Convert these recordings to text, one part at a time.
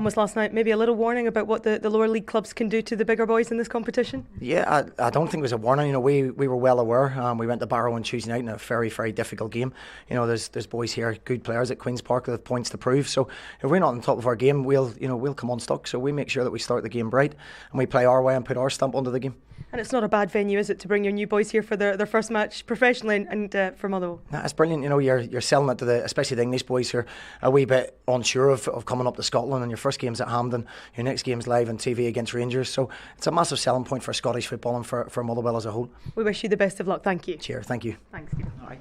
was last night? Maybe a little warning about what the lower league clubs can do to the bigger boys in this competition? Yeah, I don't think it was a warning. You know, we were well aware. We went to Barrow on Tuesday night in a very, very difficult game. You know, there's boys here, good players at Queen's Park that have points to prove. So if we're not on top of our game, we'll come unstuck. So we make sure that we start the game bright and we play our way and put our stamp onto the game. And it's not a bad venue, is it, to bring your new boys here for their first match professionally and for Motherwell? Nah, it's brilliant. You know, you're selling it to especially the English boys who are a wee bit unsure of coming up to Scotland, and your first game's at Hampden, your next game's live on TV against Rangers. So it's a massive selling point for Scottish football and for Motherwell as a whole. We wish you the best of luck. Thank you. Cheers. Thank you. Thanks, Stephen. All right.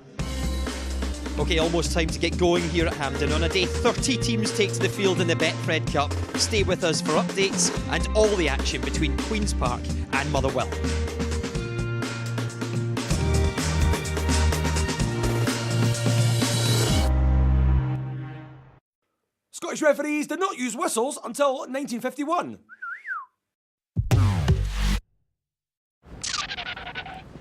OK, almost time to get going here at Hampden. On a day 30 teams take to the field in the Betfred Cup. Stay with us for updates and all the action between Queen's Park and Motherwell. Scottish referees did not use whistles until 1951.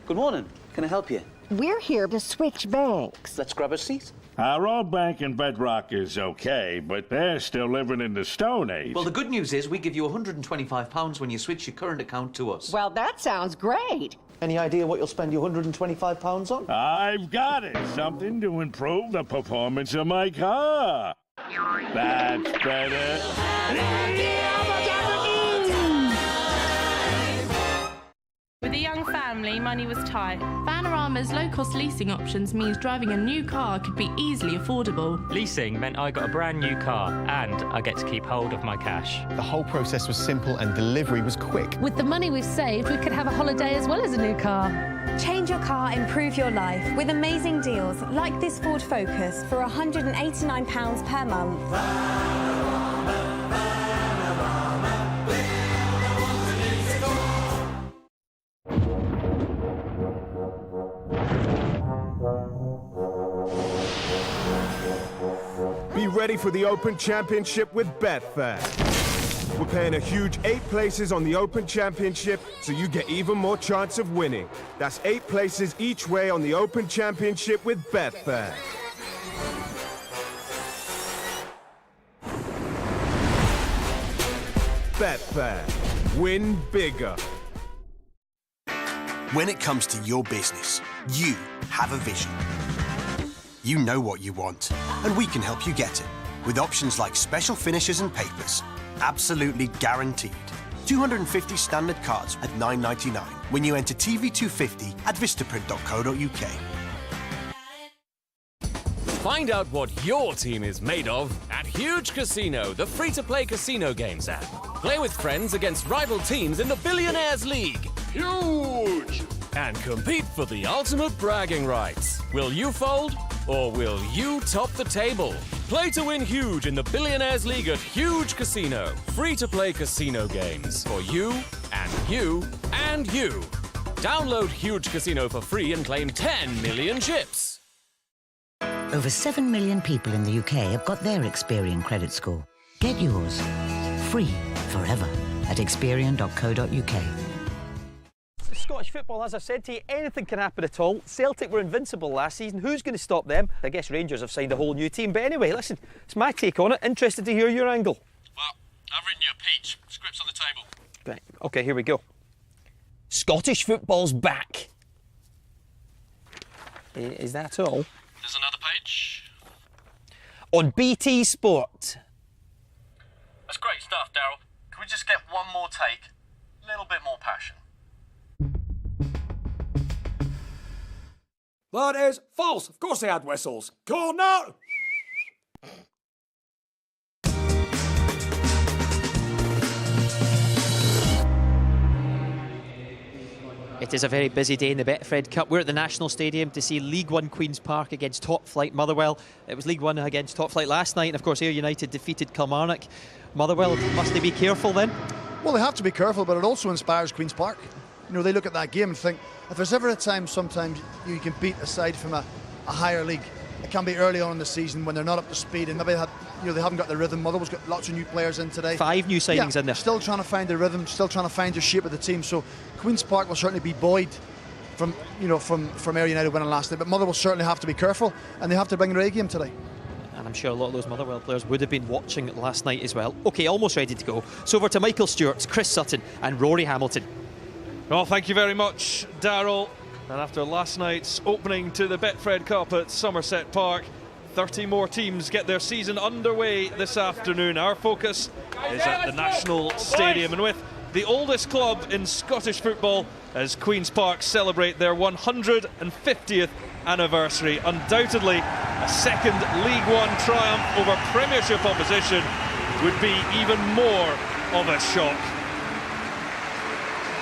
Good morning. Can I help you? We're here to switch banks. Let's grab a seat. Our old bank in Bedrock is okay, but they're still living in the Stone Age. Well, the good news is we give you £125 when you switch your current account to us. Well, that sounds great. Any idea what you'll spend your £125 on? I've got it. Something to improve the performance of my car. That's better. With a young family, money was tight. Vanarama's low-cost leasing options means driving a new car could be easily affordable. Leasing meant I got a brand new car and I get to keep hold of my cash. The whole process was simple and delivery was quick. With the money we've saved, we could have a holiday as well as a new car. Change your car, improve your life with amazing deals like this Ford Focus for £189 per month. Be ready for the Open Championship with Betfred. We're paying a huge 8 places on the Open Championship, so you get even more chance of winning. That's 8 places each way on the Open Championship with Betfred. Betfred. Win bigger. When it comes to your business, you have a vision. You know what you want, and we can help you get it. With options like special finishes and papers. Absolutely guaranteed. 250 standard cards at $9.99 when you enter TV250 at vistaprint.co.uk. Find out what your team is made of at Huge Casino, the free-to-play casino games app. Play with friends against rival teams in the Billionaires League. Huge! And compete for the ultimate bragging rights. Will you fold or will you top the table? Play to win huge in the Billionaires League at Huge Casino. Free-to-play casino games for you and you and you. Download Huge Casino for free and claim 10 million chips. Over 7 million people in the UK have got their Experian credit score. Get yours. Free forever at Experian.co.uk. Scottish football, as I said to you, anything can happen at all. Celtic were invincible last season. Who's going to stop them? I guess Rangers have signed a whole new team. But anyway, listen, it's my take on it. Interested to hear your angle. Well, I've written you a peach. Script's on the table. Right, OK, here we go. Scottish football's back. Is that all? There's another page. On BT Sport. That's great stuff, Daryl. Can we just get one more take? A little bit more passion. That is false. Of course they had whistles. Corner! It is a very busy day in the Betfred Cup. We're at the National Stadium to see League One Queen's Park against top flight Motherwell. It was League One against top flight last night, and of course Ayr United defeated Kilmarnock. Motherwell, must they be careful then? Well, they have to be careful, but it also inspires Queen's Park. You know, they look at that game and think, if there's ever a time sometimes you can beat a side from a higher league, it can be early on in the season when they're not up to speed and maybe they haven't got the rhythm. Motherwell's got lots of new players in today. 5 new signings in there. Still trying to find the rhythm, still trying to find the shape of the team. So Queen's Park will certainly be buoyed from Ayr United winning last night, but Motherwell certainly have to be careful and they have to bring their A game today. And I'm sure a lot of those Motherwell players would have been watching it last night as well. OK, almost ready to go. So over to Michael Stewart, Chris Sutton and Rory Hamilton. Well, thank you very much, Daryl. And after last night's opening to the Betfred Cup at Somerset Park, 30 more teams get their season underway this afternoon. Our focus is at the National Stadium, and with the oldest club in Scottish football as Queen's Park celebrate their 150th anniversary. Undoubtedly, a second League One triumph over Premiership opposition would be even more of a shock.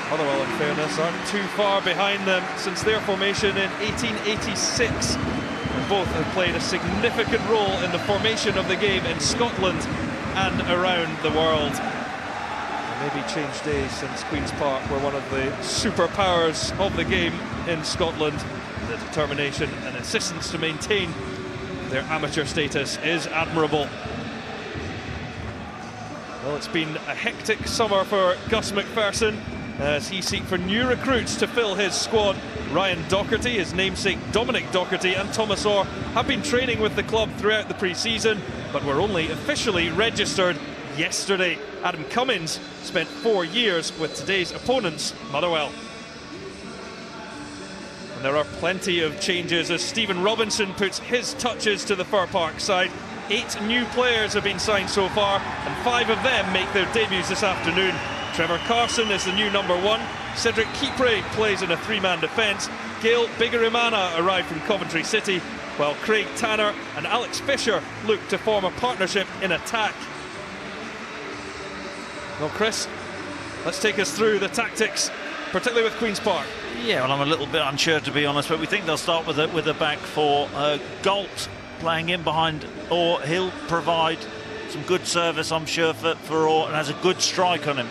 Motherwell, in fairness, aren't too far behind them since their formation in 1886. And both have played a significant role in the formation of the game in Scotland and around the world. Maybe changed days since Queen's Park were one of the superpowers of the game in Scotland. The determination and insistence to maintain their amateur status is admirable. Well, it's been a hectic summer for Gus McPherson as he seeks for new recruits to fill his squad. Ryan Docherty, his namesake Dominic Docherty and Thomas Orr have been training with the club throughout the pre-season, but were only officially registered yesterday. Adam Cummins spent 4 years with today's opponents, Motherwell. And there are plenty of changes as Stephen Robinson puts his touches to the Fir Park side. 8 new players have been signed so far, and 5 of them make their debuts this afternoon. Trevor Carson is the new number 1. Cedric Kipre plays in a 3-man defence. Gail Bigarimana arrived from Coventry City, while Craig Tanner and Alex Fisher look to form a partnership in attack. Well, Chris, let's take us through the tactics, particularly with Queen's Park. Yeah, well, I'm a little bit unsure, to be honest, but we think they'll start with a back four. Galt playing in behind Orr. He'll provide some good service, I'm sure, for Orr, and has a good strike on him.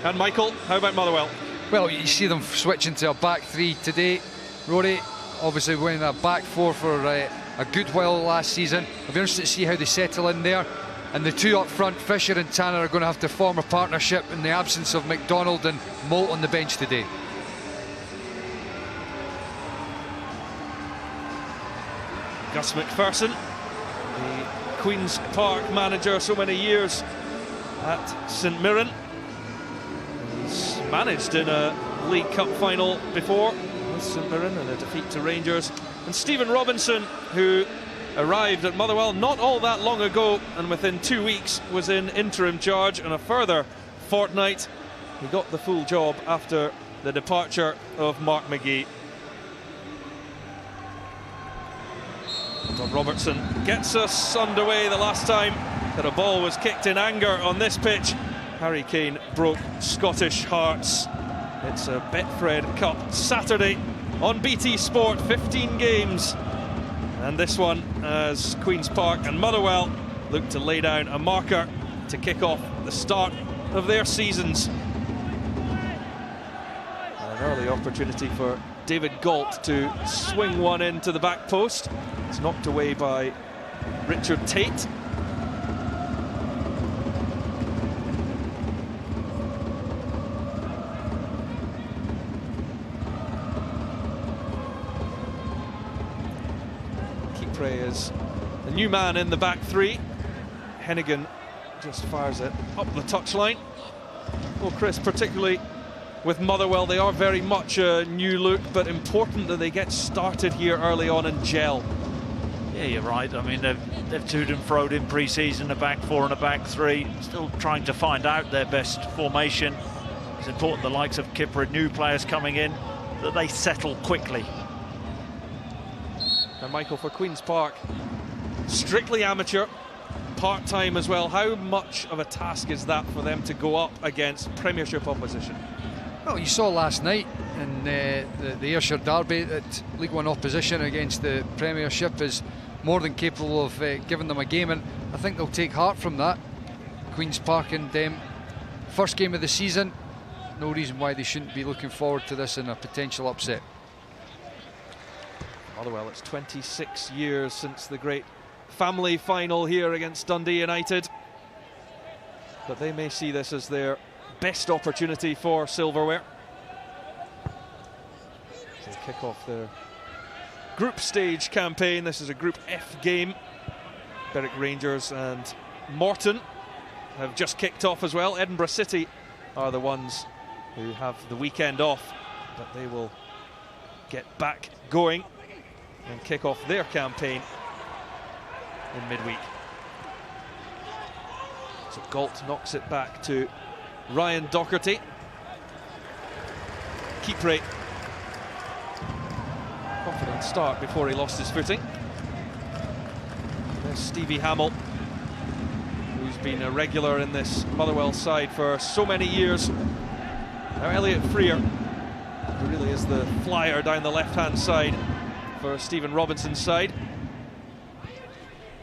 And Michael, how about Motherwell? Well, you see them switching to a back three today. Rory obviously winning a back four for a good while last season. I'll be interested to see how they settle in there. And the 2 up front, Fisher and Tanner, are going to have to form a partnership in the absence of McDonald and Moult on the bench today. Gus McPherson, the Queen's Park manager so many years at St Mirren. He's managed in a League Cup final before with St Mirren and a defeat to Rangers. And Stephen Robinson, who arrived at Motherwell not all that long ago and within 2 weeks was in interim charge, and a further fortnight he got the full job after the departure of Mark McGee. Tom Robertson gets us underway. The last time that a ball was kicked in anger on this pitch, Harry Kane broke Scottish hearts. It's a Betfred Cup Saturday on BT Sport, 15 games. And this one as Queen's Park and Motherwell look to lay down a marker to kick off the start of their seasons. And an early opportunity for David Galt to swing one into the back post. It's knocked away by Richard Tate. Is the new man in the back three. Hennigan just fires it up the touchline. Well, Chris, particularly with Motherwell, they are very much a new look, but important that they get started here early on and gel. Yeah, you're right. I mean, they've toed and froed in pre-season, a back four and a back three, still trying to find out their best formation. It's important the likes of Kipper and new players coming in, that they settle quickly. And Michael, for Queen's Park, strictly amateur, part-time as well. How much of a task is that for them to go up against Premiership opposition? Well, you saw last night in the Ayrshire derby that League One opposition against the Premiership is more than capable of giving them a game, and I think they'll take heart from that. Queen's Park and first game of the season, no reason why they shouldn't be looking forward to this in a potential upset. Motherwell, it's 26 years since the great family final here against Dundee United. But they may see this as their best opportunity for silverware. They kick off their group stage campaign. This is a Group F game. Berwick Rangers and Morton have just kicked off as well. Edinburgh City are the ones who have the weekend off, but they will get back going and kick off their campaign in midweek. So Galt knocks it back to Ryan Docherty. Keeper, confident start before he lost his footing. There's Stevie Hamill, who's been a regular in this Motherwell side for so many years. Now Elliot Freer, who really is the flyer down the left-hand side for Stephen Robinson's side.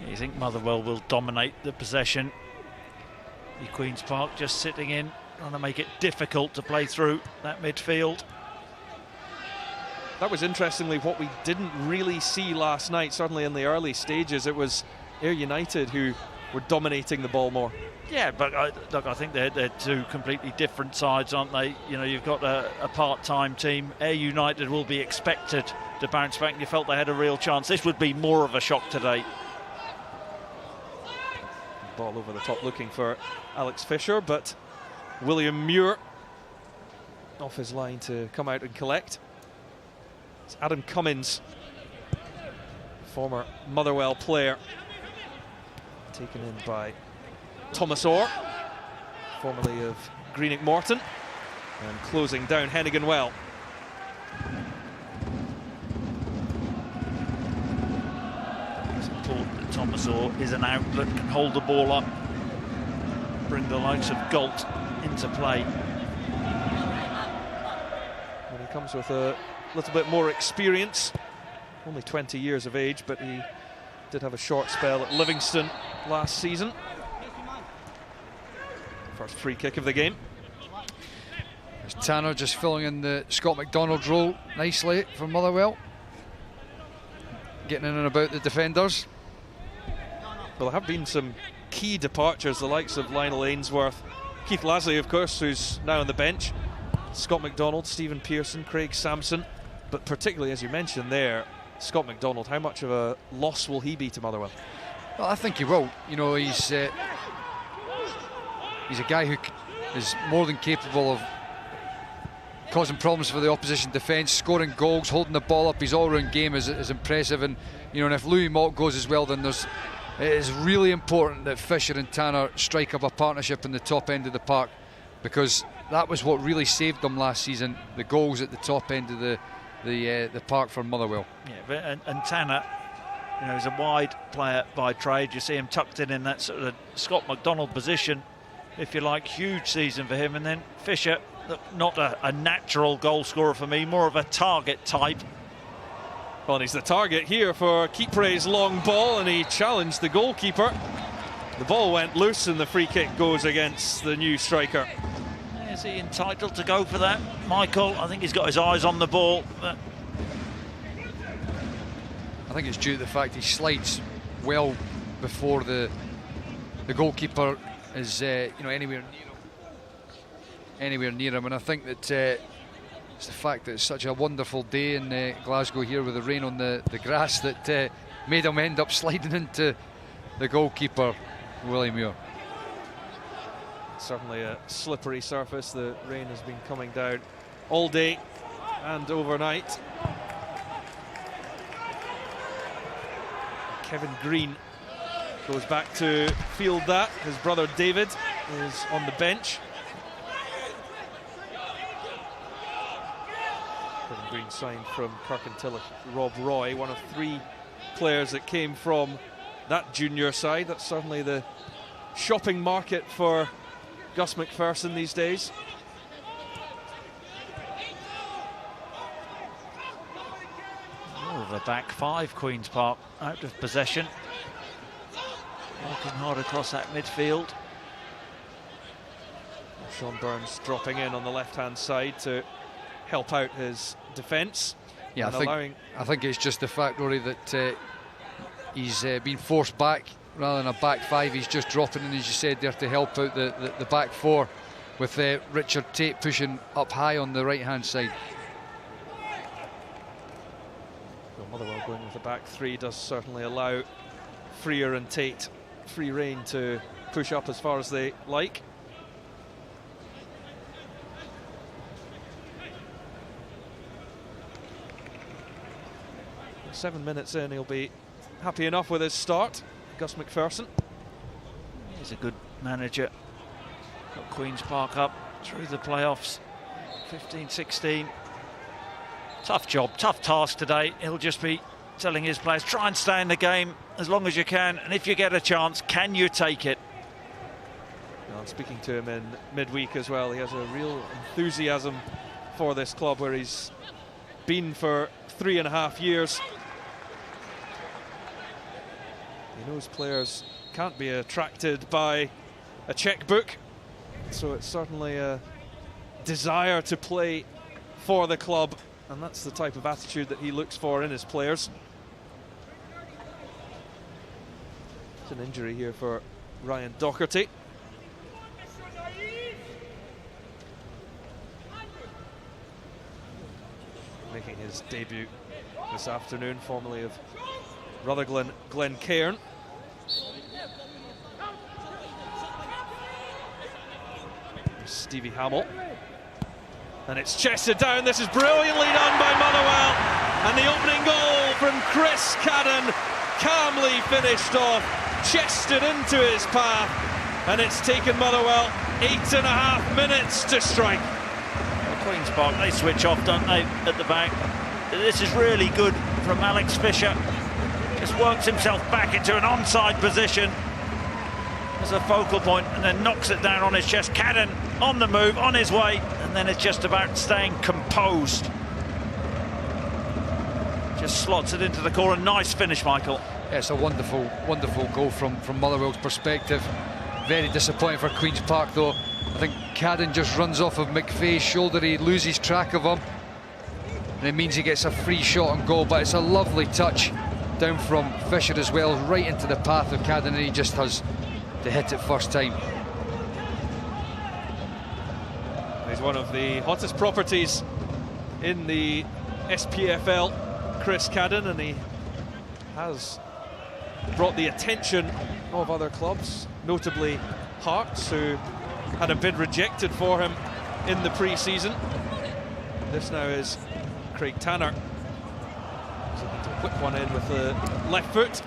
You think Motherwell will dominate the possession? Queen's Park just sitting in, trying to make it difficult to play through that midfield. That was interestingly what we didn't really see last night, certainly in the early stages. It was Ayr United who were dominating the ball more. Yeah, but look, I think they're two completely different sides, aren't they? You know, you've got a part-time team. Ayr United will be expected to bounce back, and you felt they had a real chance. This would be more of a shock today. Ball over the top looking for Alex Fisher, but William Muir off his line to come out and collect. It's Adam Cummins, former Motherwell player, taken in by Thomas Orr, formerly of Greenock Morton, and closing down Hennigan well. It's important that Thomas Orr is an outlet, can hold the ball up, bring the likes of Galt into play. And he comes with a little bit more experience, only 20 years of age, but he did have a short spell at Livingston last season. First free kick of the game. There's Tanner just filling in the Scott McDonald role nicely for Motherwell, getting in and about the defenders. Well, there have been some key departures, the likes of Lionel Ainsworth, Keith Lasley, of course, who's now on the bench, Scott McDonald, Stephen Pearson, Craig Sampson, but particularly, as you mentioned there, Scott McDonald. How much of a loss will he be to Motherwell? Well, I think he will. You know, he's a guy who is more than capable of causing problems for the opposition defence, scoring goals, holding the ball up. His all-round game is impressive, and you know, and if Louis Mott goes as well, then it is really important that Fisher and Tanner strike up a partnership in the top end of the park, because that was what really saved them last season, the goals at the top end of the park for Motherwell. Yeah, but and Tanner, you know, is a wide player by trade. You see him tucked in that sort of Scott McDonald position, if you like. Huge season for him. And then Fisher, not a natural goal scorer for me, more of a target type. Well, and he's the target here for Keepre's long ball, and he challenged the goalkeeper. The ball went loose and the free kick goes against the new striker. Is he entitled to go for that, Michael? I think he's got his eyes on the ball. But I think it's due to the fact he slides well before the goalkeeper is anywhere near him, and I think that it's the fact that it's such a wonderful day in Glasgow here with the rain on the grass that made him end up sliding into the goalkeeper, William Muir. Certainly a slippery surface. The rain has been coming down all day and overnight. Kevin Green goes back to field that. His brother David is on the bench. Kevin Green signed from Kirkintilloch. Rob Roy, one of 3 players that came from that junior side. That's certainly the shopping market for Gus McPherson these days. More of a back 5, Queen's Park, out of possession. Working hard across that midfield. Sean Burns dropping in on the left-hand side to help out his defence. Yeah, I think it's just the fact, Rory, that he's been forced back rather than a back 5. He's just dropping in, as you said there, to help out the back 4, with Richard Tate pushing up high on the right-hand side. Well, Motherwell going with a back three does certainly allow Freer and Tate free rein to push up as far as they like. With 7 minutes in, he'll be happy enough with his start. Gus McPherson. He's a good manager. Got Queen's Park up through the playoffs. 15-16. Tough job, tough task today. He'll just be telling his players, try and stay in the game as long as you can, and if you get a chance, can you take it? Well, speaking to him in midweek as well, he has a real enthusiasm for this club where he's been for 3.5 years. He knows players can't be attracted by a checkbook, so it's certainly a desire to play for the club, and that's the type of attitude that he looks for in his players. It's an injury here for Ryan Docherty. Making his debut this afternoon, formerly of Rutherglen Glencairn. Stevie Hamill. And it's chested down. This is brilliantly done by Motherwell. And the opening goal from Chris Cadden, calmly finished off, chested into his path. And it's taken Motherwell 8.5 minutes to strike. Queen's Park, they switch off, don't they, at the back. This is really good from Alex Fisher. Just works himself back into an onside position as a focal point and then knocks it down on his chest. Cadden on the move, on his way, and then it's just about staying composed. Just slots it into the corner. Nice finish, Michael. Yeah, it's a wonderful, wonderful goal from Motherwell's perspective. Very disappointing for Queen's Park, though. I think Cadden just runs off of McVeigh's shoulder. He loses track of him, and it means he gets a free shot on goal. But it's a lovely touch down from Fisher as well, right into the path of Cadden, and he just has to hit it first time. He's one of the hottest properties in the SPFL, Chris Cadden, and he has brought the attention of other clubs, notably Hearts, who had a bid rejected for him in the pre-season. This now is Craig Tanner. He's looking to whip one in with the left foot.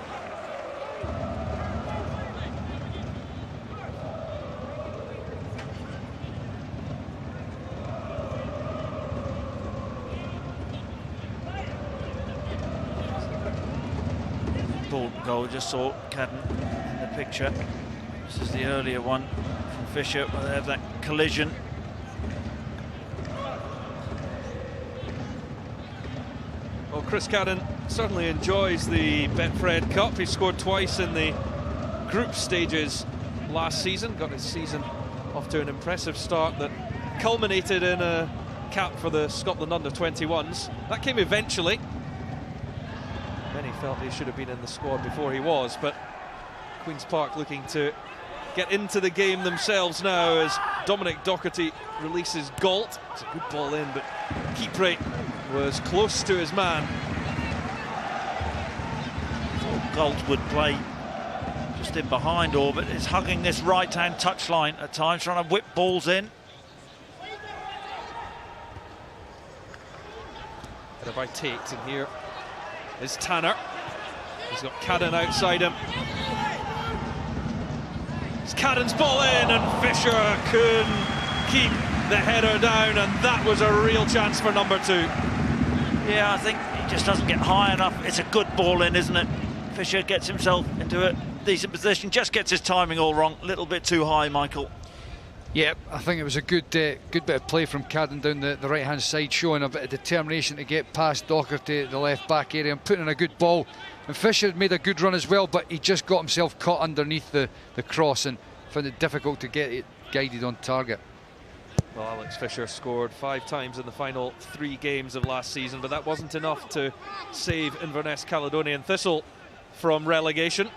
Goal, just saw Cadden in the picture. This is the earlier one from Fisher, where they have that collision. Well, Chris Cadden certainly enjoys the Betfred Cup. He scored twice in the group stages last season, got his season off to an impressive start that culminated in a cap for the Scotland under-21s. That came eventually. Many felt he should have been in the squad before he was, but Queen's Park looking to get into the game themselves now as Dominic Docherty releases Galt. It's a good ball in, but Kipre was close to his man. Thought Galt would play just in behind Orbit. Is hugging this right-hand touchline at times, trying to whip balls in. Header by Tate, and here is Tanner. He's got Cadden outside him. It's Cadden's ball in, and Fisher couldn't keep the header down, and that was a real chance for number 2. Yeah, I think he just doesn't get high enough. It's a good ball in, isn't it? Fisher gets himself into a decent position, just gets his timing all wrong. A little bit too high, Michael. Yeah, I think it was a good bit of play from Cadden down the right-hand side, showing a bit of determination to get past Docherty at the left-back area and putting in a good ball. And Fisher had made a good run as well, but he just got himself caught underneath the cross and found it difficult to get it guided on target. Well, Alex Fisher scored 5 times in the final 3 games of last season, but that wasn't enough to save Inverness Caledonian Thistle from relegation.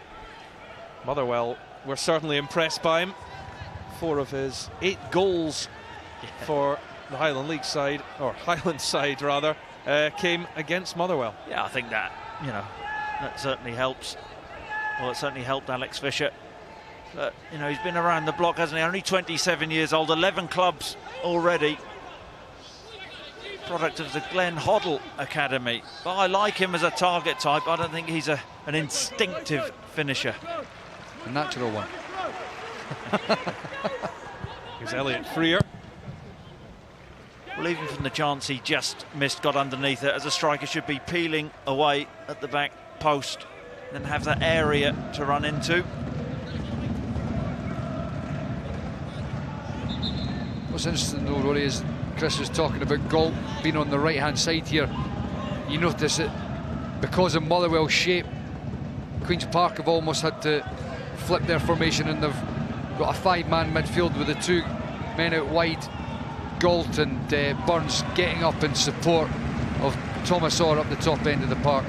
Motherwell were certainly impressed by him. 4 of his 8 goals for the Highland League side, or Highland side rather, came against Motherwell. Yeah, I think that you know, that certainly helps. Well, it certainly helped Alex Fisher. But, you know, he's been around the block, hasn't he? Only 27 years old, 11 clubs already. Product of the Glenn Hoddle Academy. But I like him as a target type. I don't think he's an instinctive finisher. A natural one. Here's Elliot Freer. Well, even from the chance he just missed, got underneath it, as a striker should be peeling away at the back post, then have that area to run into. What's interesting though, Rory, is Chris was talking about Galt being on the right-hand side here. You notice that because of Motherwell's shape, Queen's Park have almost had to flip their formation, and they've got a 5-man midfield with the 2 men out wide, Galt and Burns getting up in support of Thomas Orr up the top end of the park.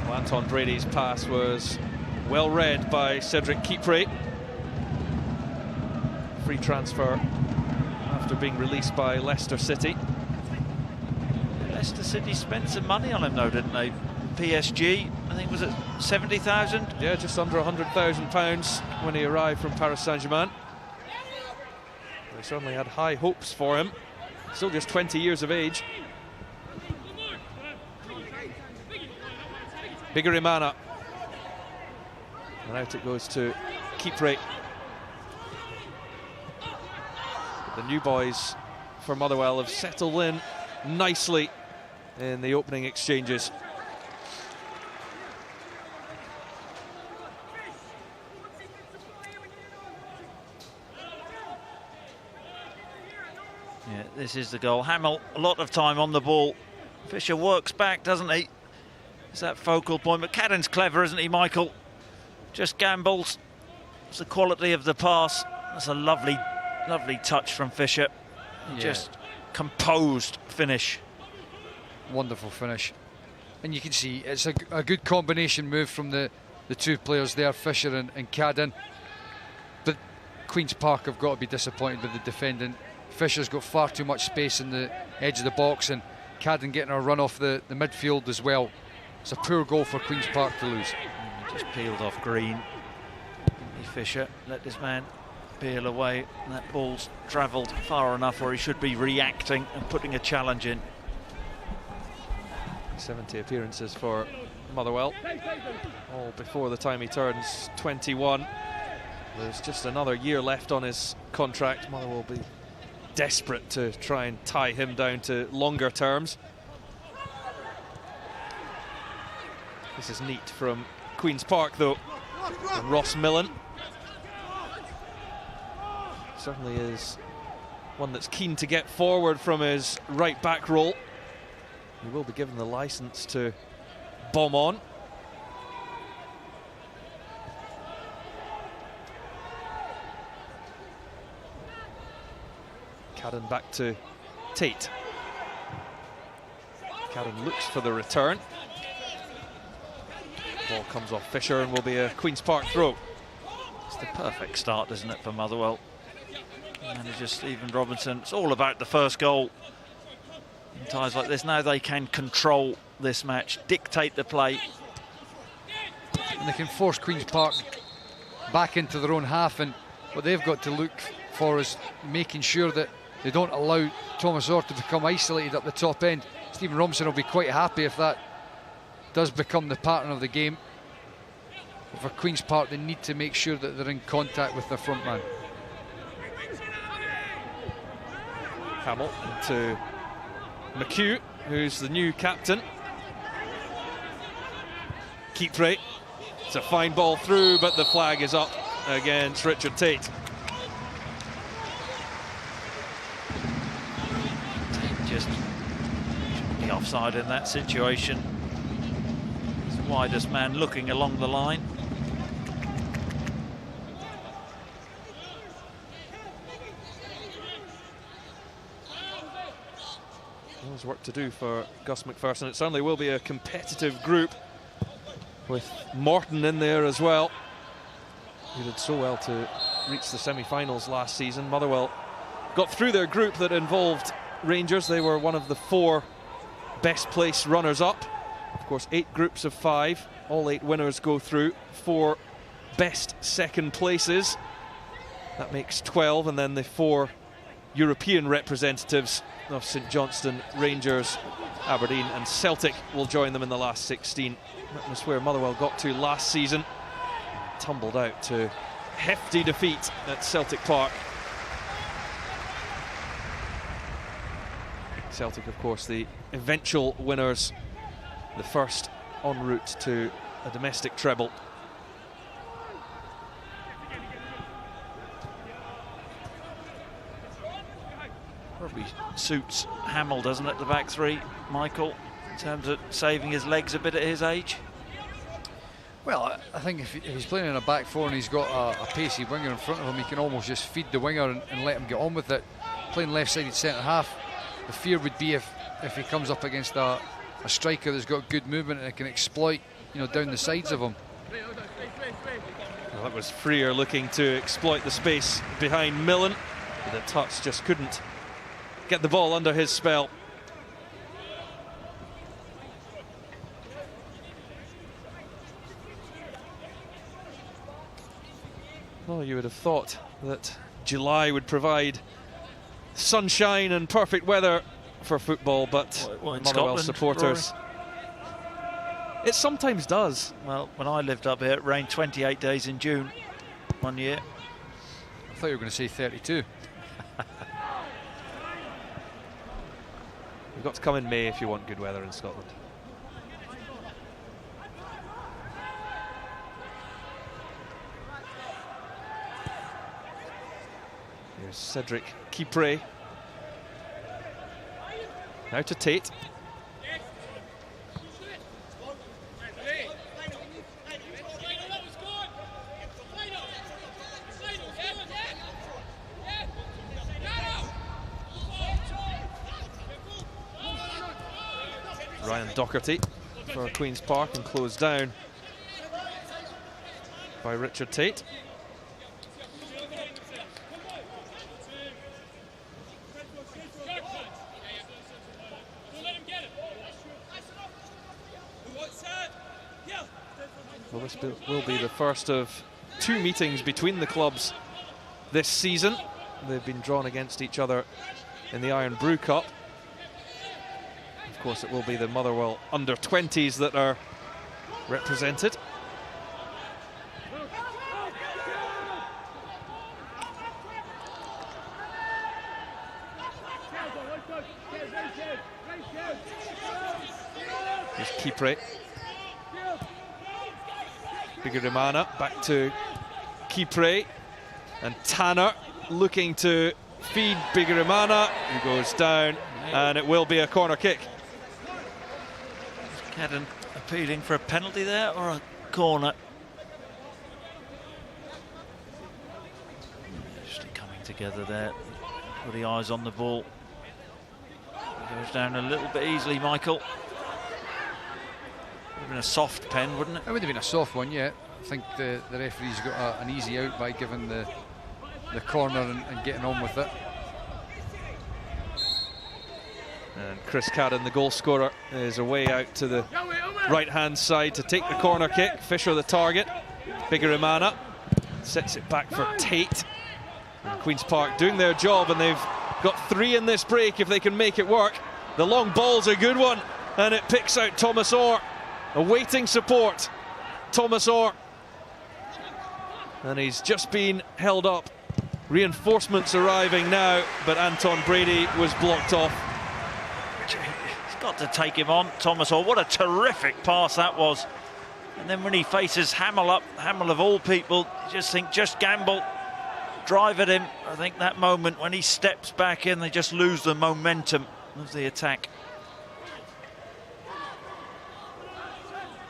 Well, Anton Brady's pass was well read by Cedric Kipre. Free transfer after being released by Leicester City. Leicester City spent some money on him though, didn't they? PSG, I think, was it 70,000? Yeah, just under £100,000 when he arrived from Paris Saint-Germain. They certainly had high hopes for him. Still just 20 years of age. Bigirimana. And out it goes to Kipre. The new boys for Motherwell have settled in nicely in the opening exchanges. Yeah, this is the goal. Hamill, a lot of time on the ball. Fisher works back, doesn't he? It's that focal point. McCadden's clever, isn't he, Michael? Just gambles. It's the quality of the pass. That's a lovely, lovely touch from Fisher. Yeah. Just composed finish. Wonderful finish. And you can see it's a good combination move from the 2 players there, Fisher and Cadden. But Queen's Park have got to be disappointed with the defending. Fisher's got far too much space in the edge of the box, and Cadden getting a run off the midfield as well. It's a poor goal for Queen's Park to lose. Just peeled off Green. Fisher let this man peel away, and that ball's travelled far enough where he should be reacting and putting a challenge in. 70 appearances for Motherwell, all before the time he turns 21. There's just another year left on his contract. Motherwell will be desperate to try and tie him down to longer terms. This is neat from Queen's Park though, and Ross Millen. Certainly is one that's keen to get forward from his right back role. He will be given the licence to bomb on. Cadden back to Tate. Cadden looks for the return. Ball comes off Fisher and will be a Queen's Park throw. It's the perfect start, isn't it, for Motherwell? Manager Stephen Robinson. It's all about the first goal in ties like this. Now they can control this match, dictate the play. And they can force Queen's Park back into their own half, and what they've got to look for is making sure that they don't allow Thomas Orr to become isolated up the top end. Stephen Robinson will be quite happy if that does become the pattern of the game. But for Queen's Park, they need to make sure that they're in contact with their front man. Hamill to McHugh, who's the new captain. Kipre. It's a fine ball through, but the flag is up against Richard Tate. Tate just shouldn't be offside in that situation. He's the widest man looking along the line. There's work to do for Gus McPherson. It certainly will be a competitive group with Morton in there as well, who did so well to reach the semi-finals last season. Motherwell got through their group that involved Rangers. They were one of the 4 best placed runners-up. Of course, 8 groups of 5. All 8 winners go through. 4 best second places. That makes 12, and then the 4 European representatives of St Johnstone, Rangers, Aberdeen and Celtic will join them in the last 16. That was where Motherwell got to last season. Tumbled out to hefty defeat at Celtic Park. Celtic, of course, the eventual winners, the first en route to a domestic treble. Probably suits Hamill, doesn't it, the back three, Michael, in terms of saving his legs a bit at his age? Well, I think if he's playing in a back four and he's got a pacey winger in front of him, he can almost just feed the winger and let him get on with it. Playing left-sided centre-half, the fear would be if he comes up against a striker that's got good movement and can exploit, down the sides of him. Well, that was Freer looking to exploit the space behind Millen, but the touch just couldn't get the ball under his spell. Well, you would have thought that July would provide sunshine and perfect weather for football, but Motherwell supporters, Rory? It sometimes does. Well, when I lived up here, it rained 28 days in June one year. I thought you were going to say 32. You've got to come in May if you want good weather in Scotland. Here's Cedric Kipre. Now to Tate. Ryan Docherty for Queen's Park and closed down by Richard Tate. Well, this will be the first of 2 meetings between the clubs this season. They've been drawn against each other in the Iron Brew Cup. Of course, it will be the Motherwell under-20s that are represented. Here's Kipre. Bigirimana back to Kipre, and Tanner looking to feed Bigirimana, who goes down, and it will be a corner kick. Cadden appealing for a penalty there or a corner? Just coming together there, put the eyes on the ball. Goes down a little bit easily, Michael. Would have been a soft pen, wouldn't it? It would have been a soft one, yeah. I think the referee's got an easy out by giving the corner and getting on with it. And Chris Cadden, the goal scorer, is away out to the right-hand side to take the corner kick. Fisher the target. Bigirimana sets it back for Tate. And Queen's Park doing their job, and they've got 3 in this break if they can make it work. The long ball's a good one, and it picks out Thomas Orr. Awaiting support, Thomas Orr. And he's just been held up. Reinforcements arriving now, but Anton Brady was blocked off. He's got to take him on, Thomas Orr. What a terrific pass that was. And then when he faces Hamill up, Hamill of all people, you just think, just gamble, drive at him. I think that moment when he steps back in, they just lose the momentum of the attack.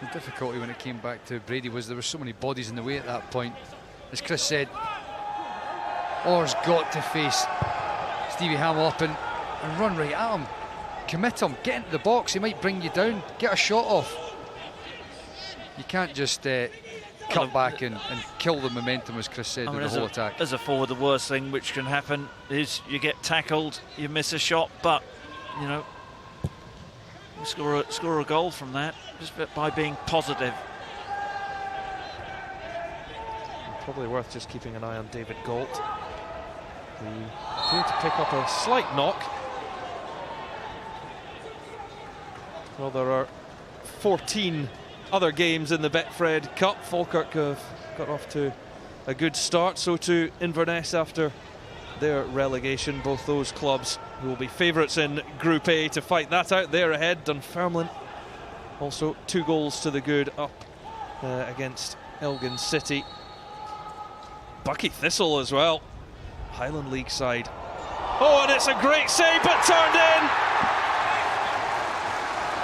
The difficulty when it came back to Brady was there were so many bodies in the way at that point. As Chris said, Orr's got to face Stevie Hamill up and run right at him. Commit him, get into the box, he might bring you down, get a shot off. You can't just cut back and kill the momentum, as Chris said, with the whole attack. As a forward, the worst thing which can happen is you get tackled, you miss a shot, but, you know, Score a goal from that, just by being positive. Probably worth just keeping an eye on David Galt. He appeared to pick up a slight knock. Well, there are 14 other games in the Betfred Cup. Falkirk have got off to a good start, so too Inverness after their relegation. Both those clubs who will be favourites in Group A to fight that out. They're ahead. Dunfermline also 2 goals to the good up against Elgin City. Bucky Thistle as well, Highland League side. Oh, and it's a great save, but turned in.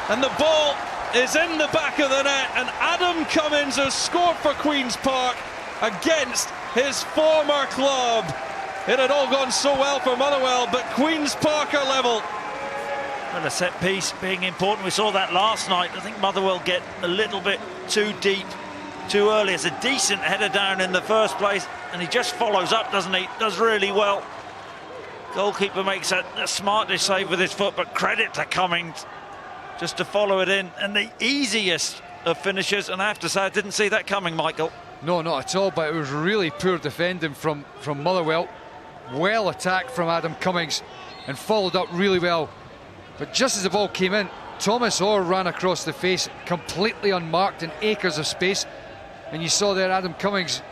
And the ball is in the back of the net, and Adam Cummins has scored for Queen's Park against his former club. It had all gone so well for Motherwell, but Queen's Park are level. And a set piece being important. We saw that last night. I think Motherwell get a little bit too deep, too early. It's a decent header down in the first place, and he just follows up, doesn't he? Does really well. Goalkeeper makes a smartish save with his foot, but credit to Cummings just to follow it in. And the easiest of finishers, and I have to say I didn't see that coming, Michael. No, not at all, but it was really poor defending from Motherwell. Well attacked from Adam Cummings and followed up really well. But just as the ball came in, Thomas Orr ran across the face, completely unmarked in acres of space. And you saw there Adam Cummings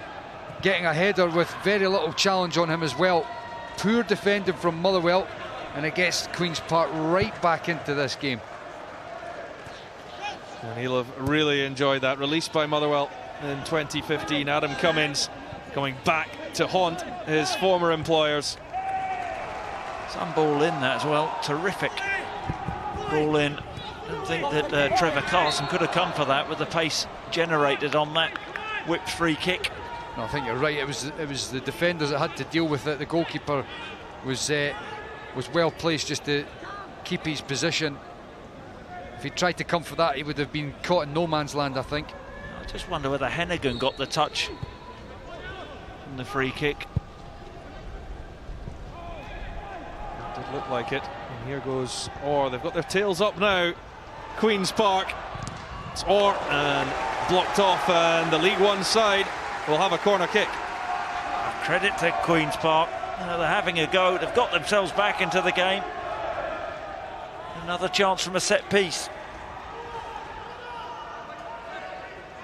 getting a header with very little challenge on him as well. Poor defending from Motherwell, and it gets Queen's Park right back into this game. And he'll have really enjoyed that. Released by Motherwell in 2015, Adam Cummins coming back to haunt his former employers. Some ball in that as well, terrific ball in. I don't think that Trevor Carson could have come for that with the pace generated on that whipped free kick. No, I think you're right. It was the defenders that had to deal with it. The goalkeeper was well placed just to keep his position. If he tried to come for that, he would have been caught in no man's land, I think. I just wonder whether Hennigan got the touch in the free kick. It did look like it. And here goes Orr. They've got their tails up now. Queen's Park. It's Orr and blocked off, and the League One side will have a corner kick. Credit to Queen's Park. They're having a go. They've got themselves back into the game. Another chance from a set piece.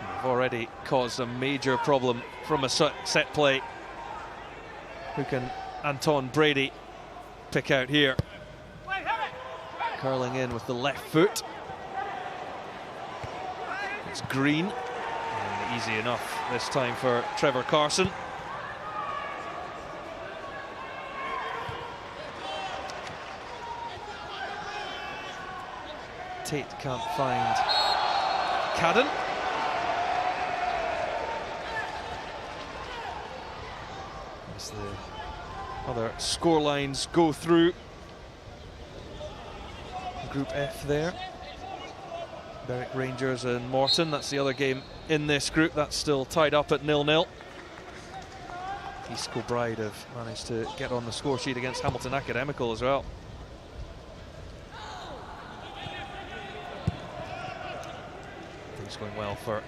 They've already caused a major problem from a set play. Who can Anton Brady pick out here? Curling in with the left foot. It's Green. And easy enough this time for Trevor Carson. Tate can't find Cadden. As the other score lines go through. Group F there. Berwick Rangers and Morton, that's the other game in this group. That's still tied up at 0-0. East Kilbride have managed to get on the score sheet against Hamilton Academical as well. Things going well for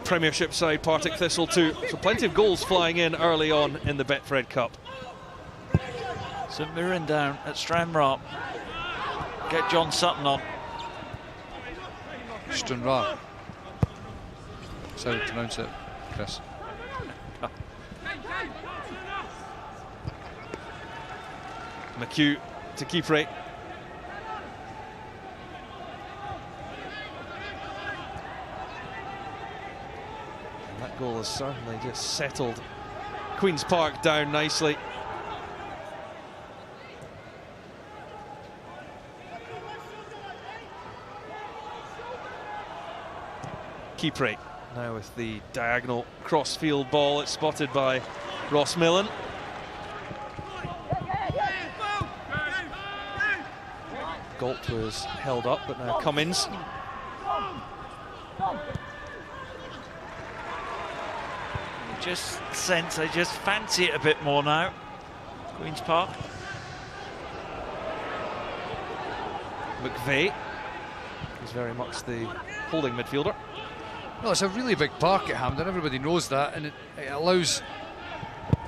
Premiership side Partick Thistle too. So plenty of goals flying in early on in the Betfred Cup. St Mirren down at Stranraer. Get John Sutton on. Stranraer. That's how you pronounce it, Chris. McHugh to Keeprey. And that goal has certainly just settled Queen's Park down nicely. Keeprey now with the diagonal cross-field ball. It's spotted by Ross Millen. Galt was held up, but now Cummins. You just sense they just fancy it a bit more now, Queen's Park. McVeigh. He's very much the holding midfielder. No, it's a really big park at Hampden, everybody knows that, and it allows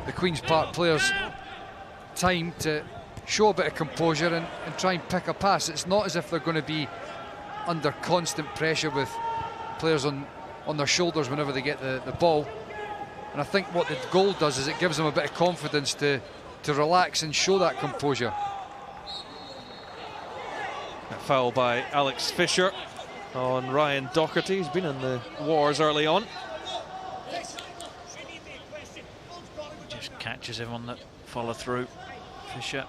the Queen's Park players time to show a bit of composure and try and pick a pass. It's not as if they're going to be under constant pressure with players on their shoulders whenever they get the ball. And I think what the goal does is it gives them a bit of confidence to relax and show that composure. A foul by Alex Fisher on Ryan Doherty. He's been in the wars early on. Just catches him on the follow through, Fisher.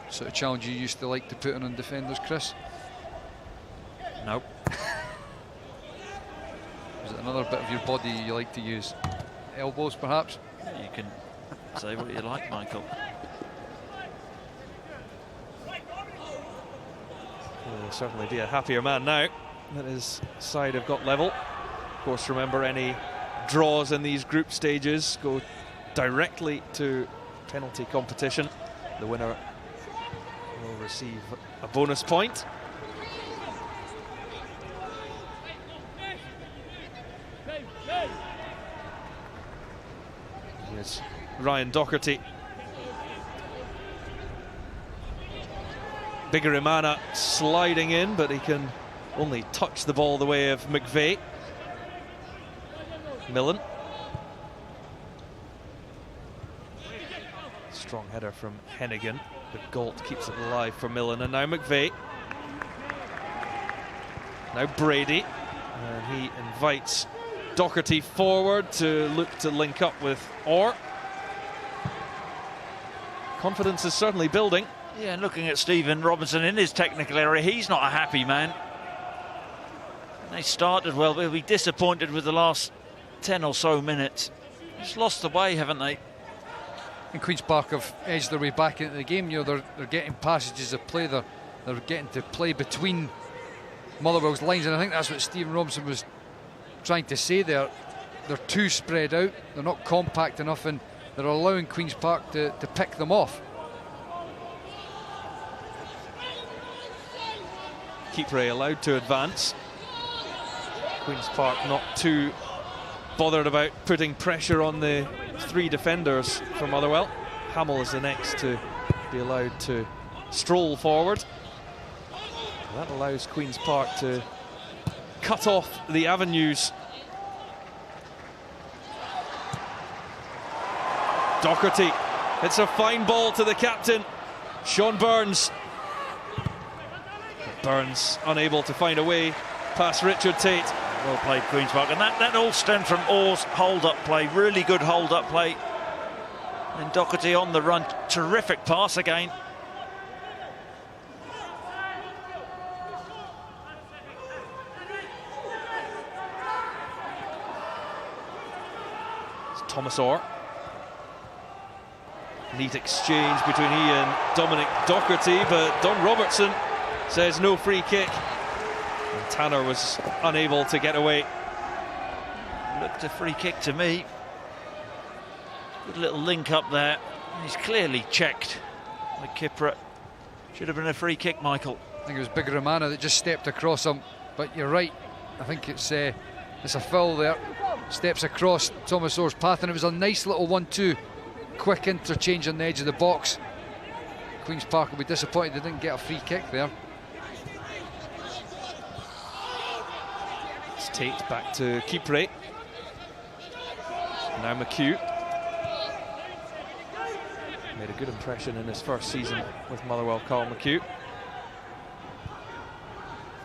Sort of challenge you used to like to put on defenders, Chris? Nope. Is it another bit of your body you like to use? Elbows, perhaps? You can say what you like, Michael. He'll certainly be a happier man now that his side have got level. Of course, remember, any draws in these group stages go directly to penalty competition. The winner will receive a bonus point. Here's Ryan Doherty. Bigarimana sliding in, but he can only touch the ball the way of McVeigh. Millen. Strong header from Hennigan, but Galt keeps it alive for Millen, and now McVeigh. Now Brady, and he invites Doherty forward to look to link up with Orr. Confidence is certainly building. Yeah, and looking at Stephen Robinson in his technical area, he's not a happy man. They started well, but he'll be disappointed with the last 10 or so minutes. Just lost the way, haven't they? And Queen's Park have edged their way back into the game. You know, they're getting passages of play. They're getting to play between Motherwell's lines, and I think that's what Stephen Robinson was trying to say there. They're too spread out. They're not compact enough, and they're allowing Queen's Park to pick them off. Keeper allowed to advance. Queen's Park not too bothered about putting pressure on the three defenders for Motherwell. Hamill is the next to be allowed to stroll forward. That allows Queen's Park to cut off the avenues. Doherty, it's a fine ball to the captain, Sean Burns. Burns unable to find a way past Richard Tate. Well played, Queen's Park, and that all stemmed from Orr's hold-up play. Really good hold-up play. And Doherty on the run, terrific pass again. It's Thomas Orr. Neat exchange between he and Dominic Doherty, but Don Robertson says no free kick. And Tanner was unable to get away. Looked a free kick to me. Good little link up there. He's clearly checked by Kipra. Should have been a free kick, Michael. I think it was Bigarimana that just stepped across him, but you're right. I think it's a foul there. Steps across Thomas Orr's path, and it was a nice little 1-2. Quick interchange on the edge of the box. Queen's Park will be disappointed they didn't get a free kick there. It's Tate back to Kipre. Now McHugh. Made a good impression in his first season with Motherwell, Carl McHugh.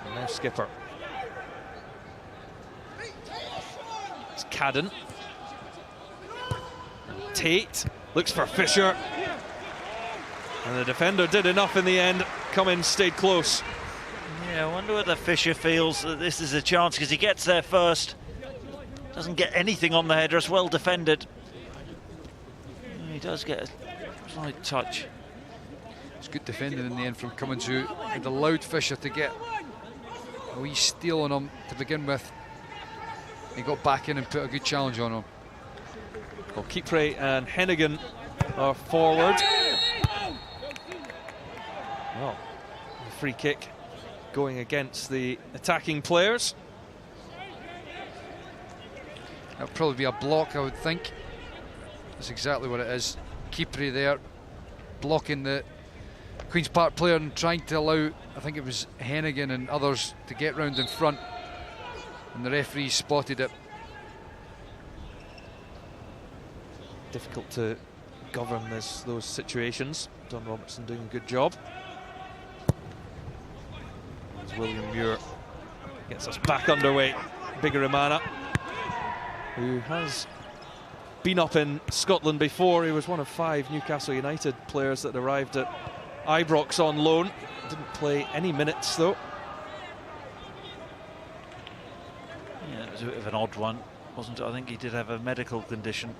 And now Skipper. It's Cadden. And Tate looks for Fisher. And the defender did enough in the end. Cummins stayed close. Yeah, I wonder whether Fisher feels that this is a chance, because he gets there first. Doesn't get anything on the header, it's well defended. He does get a slight touch. It's good defending in the end from Cummins, who had allowed Fisher to get a wee steal on him to begin with. He got back in and put a good challenge on him. Well, Kipre and Hennigan are forward. Well, the free kick going against the attacking players. That'll probably be a block, I would think. That's exactly what it is. Keepery there, blocking the Queen's Park player and trying to allow, I think it was Hennigan and others, to get round in front. And the referee spotted it. Difficult to govern those situations. Don Robertson doing a good job. As William Muir gets us back underway. Bigarimana, who has been up in Scotland before. He was one of 5 Newcastle United players that arrived at Ibrox on loan. Didn't play any minutes though. Yeah, it was a bit of an odd one, wasn't it? I think he did have a medical condition.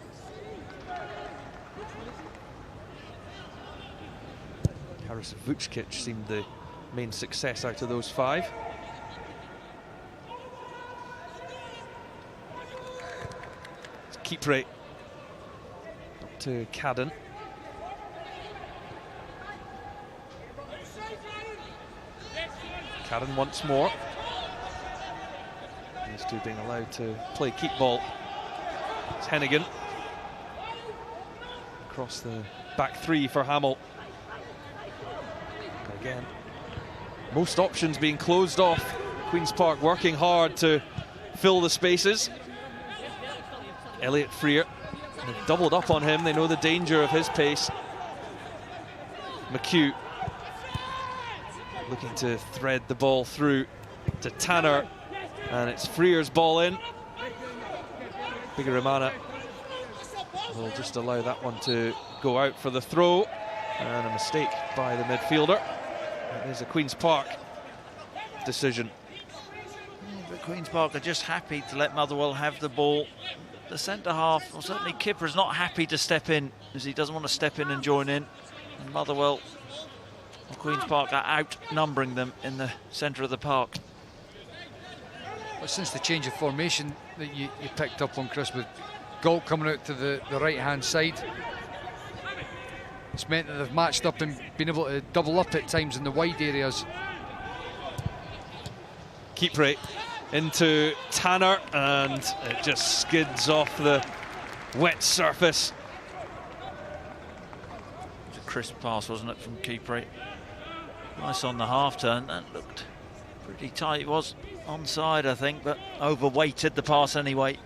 Haris Vucic seemed the main success out of those 5. It's Keeprey up to Cadden. Cadden once more. These two being allowed to play keep ball. It's Hennigan. Across the back 3 for Hamill. Again, most options being closed off. Queen's Park working hard to fill the spaces. Elliot Freer, they've doubled up on him. They know the danger of his pace. McHugh looking to thread the ball through to Tanner, and it's Freer's ball in. Bigarimana will just allow that one to go out for the throw, and a mistake by the midfielder. It is a Queen's Park decision. But Queen's Park are just happy to let Motherwell have the ball. The centre half, or certainly Kipper, is not happy to step in, as he doesn't want to step in and join in. And Motherwell, or Queen's Park, are outnumbering them in the centre of the park. But since the change of formation that you picked up on, Chris, with Galt coming out to the right-hand side, it's meant that they've matched up and been able to double up at times in the wide areas. Keeprey into Tanner, and it just skids off the wet surface. It was a crisp pass, wasn't it, from Keeprey? Nice on the half turn. That looked pretty tight. It was onside, I think, but overweighted the pass anyway.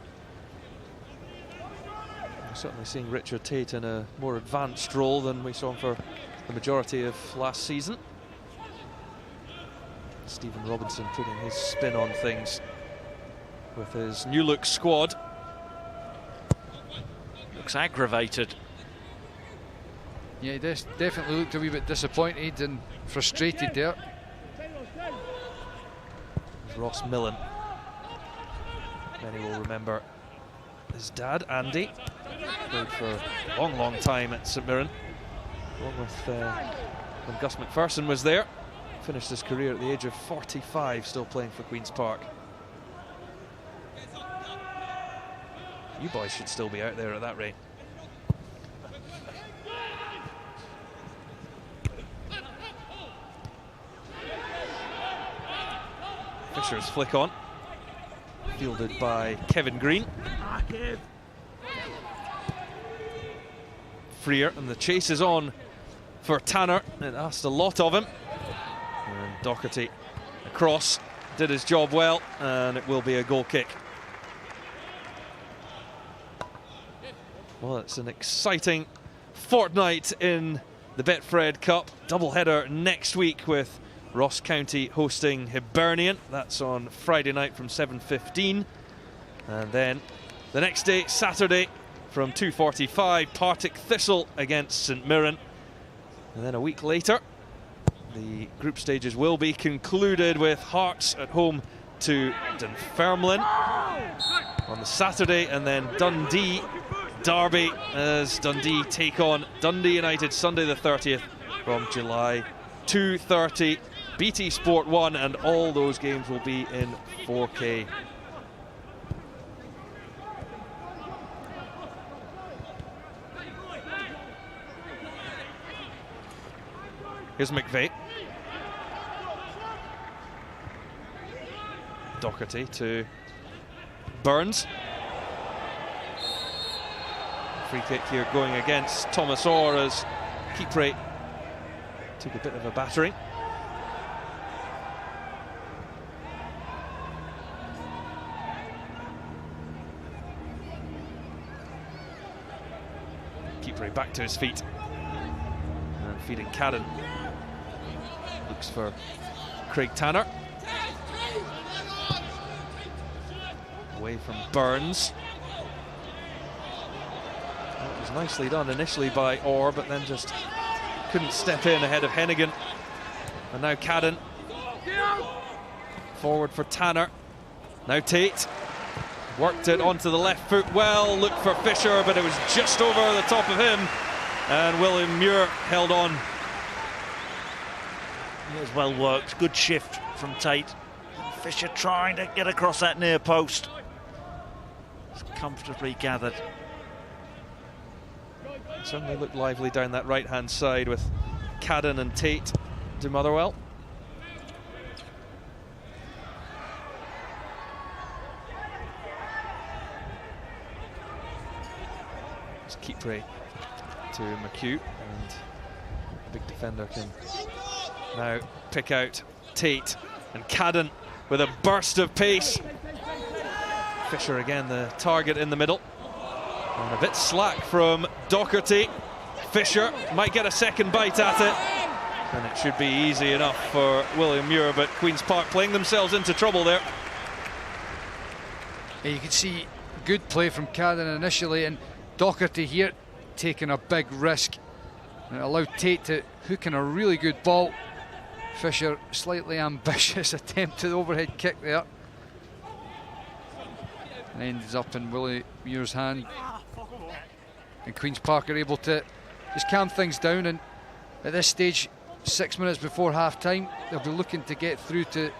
We're certainly seeing Richard Tate in a more advanced role than we saw him for the majority of last season. Stephen Robinson putting his spin on things with his new look squad. Looks aggravated. Yeah, he definitely looked a wee bit disappointed and frustrated there. Ross Millen. Many will remember his dad, Andy. Played for a long, long time at St Mirren, along with when Gus McPherson was there. Finished his career at the age of 45, still playing for Queen's Park. You boys should still be out there at that rate. Fisher's flick on, fielded by Kevin Green. Freer, and the chase is on for Tanner. It asked a lot of him. And Doherty across, did his job well, and it will be a goal kick. Well, it's an exciting fortnight in the Betfred Cup. Double-header next week with Ross County hosting Hibernian. That's on Friday night from 7:15. And then the next day, Saturday, from 2:45, Partick Thistle against St Mirren. And then a week later, the group stages will be concluded with Hearts at home to Dunfermline on the Saturday, and then Dundee Derby as Dundee take on Dundee United Sunday the 30th from July 2:30. BT Sport 1, and all those games will be in 4K. Here's McVeigh. Doherty to Burns. Free kick here going against Thomas Orr as Kipre took a bit of a battering. Kipre back to his feet and feeding Cadden. Looks for Craig Tanner. Away from Burns. That was nicely done initially by Orr, but then just couldn't step in ahead of Hennigan. And now Cadden. Forward for Tanner. Now Tate. Worked it onto the left foot well. Looked for Fisher, but it was just over the top of him. And William Muir held on. It was well worked. Good shift from Tate. Fisher trying to get across that near post. It's comfortably gathered. It certainly looked lively down that right-hand side with Cadden and Tate to Motherwell. It's Kipre to McHugh, and the big defender can now pick out Tate, and Cadden with a burst of pace. Fisher again the target in the middle. And a bit slack from Doherty. Fisher might get a second bite at it. And it should be easy enough for William Muir, but Queen's Park playing themselves into trouble there. Yeah, you can see good play from Cadden initially, and Doherty here taking a big risk. And it allowed Tate to hook in a really good ball. Fisher, slightly ambitious attempt to the overhead kick there. And ends up in Willie Muir's hand. And Queen's Park are able to just calm things down, and at this stage, 6 minutes before half-time, they'll be looking to get through to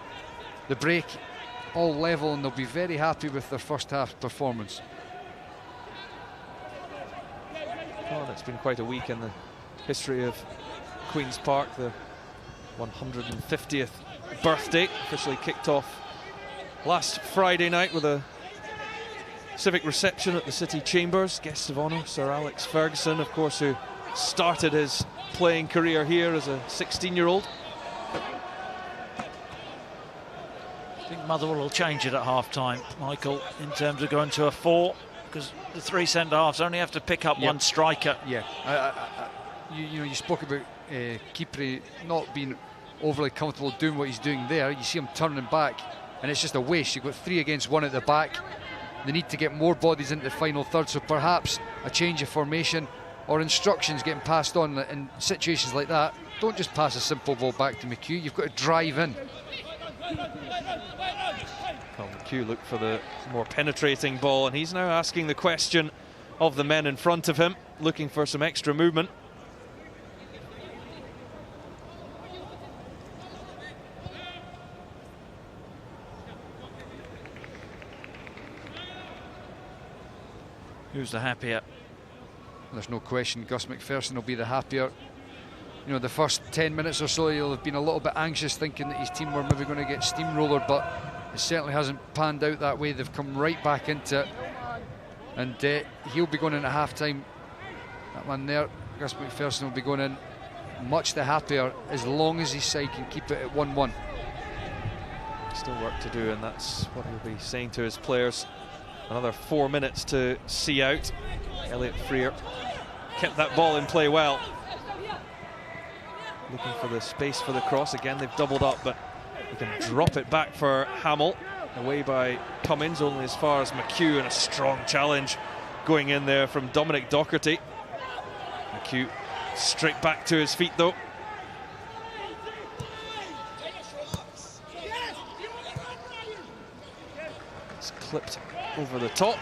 the break all level, and they'll be very happy with their first half performance. Well, it's been quite a week in the history of Queen's Park. The 150th birthday officially kicked off last Friday night with a civic reception at the City Chambers. Guest of honour, Sir Alex Ferguson, of course, who started his playing career here as a 16-year-old. I think Motherwell will change it at half-time, Michael, in terms of going to a 4, because the 3 centre-halves only have to pick up one striker. Yeah, you spoke about Kipre not being overly comfortable doing what he's doing there. You see him turning back, and it's just a waste. You've got 3 against 1 at the back. They need to get more bodies into the final third, so perhaps a change of formation or instructions getting passed on in situations like that. Don't just pass a simple ball back to McHugh, you've got to drive in. Well, McHugh looked for the more penetrating ball, and he's now asking the question of the men in front of him, looking for some extra movement. Who's the happier? There's no question Gus McPherson will be the happier. You know, the first 10 minutes or so he'll have been a little bit anxious, thinking that his team were maybe going to get steamrollered, but it certainly hasn't panned out that way. They've come right back into it, and he'll be going in at half-time. That man there, Gus McPherson, will be going in much the happier as long as his side can keep it at 1-1. Still work to do, and that's what he'll be saying to his players. Another 4 minutes to see out. Elliot Freer kept that ball in play well. Looking for the space for the cross. Again, they've doubled up, but they can drop it back for Hamill. Away by Cummins, only as far as McHugh, and a strong challenge going in there from Dominic Doherty. McHugh straight back to his feet, though. It's clipped over the top.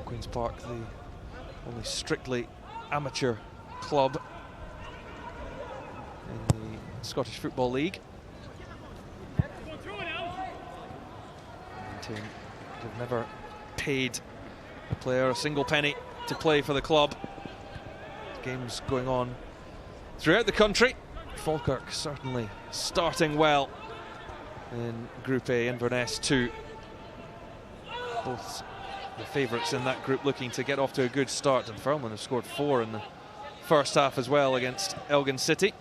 Queen's Park, the only strictly amateur club Scottish Football League. And they've never paid a player a single penny to play for the club. Games going on throughout the country. Falkirk certainly starting well in Group A, Inverness 2. Both the favourites in that group looking to get off to a good start. Dunfermline have scored 4 in the first half as well against Elgin City.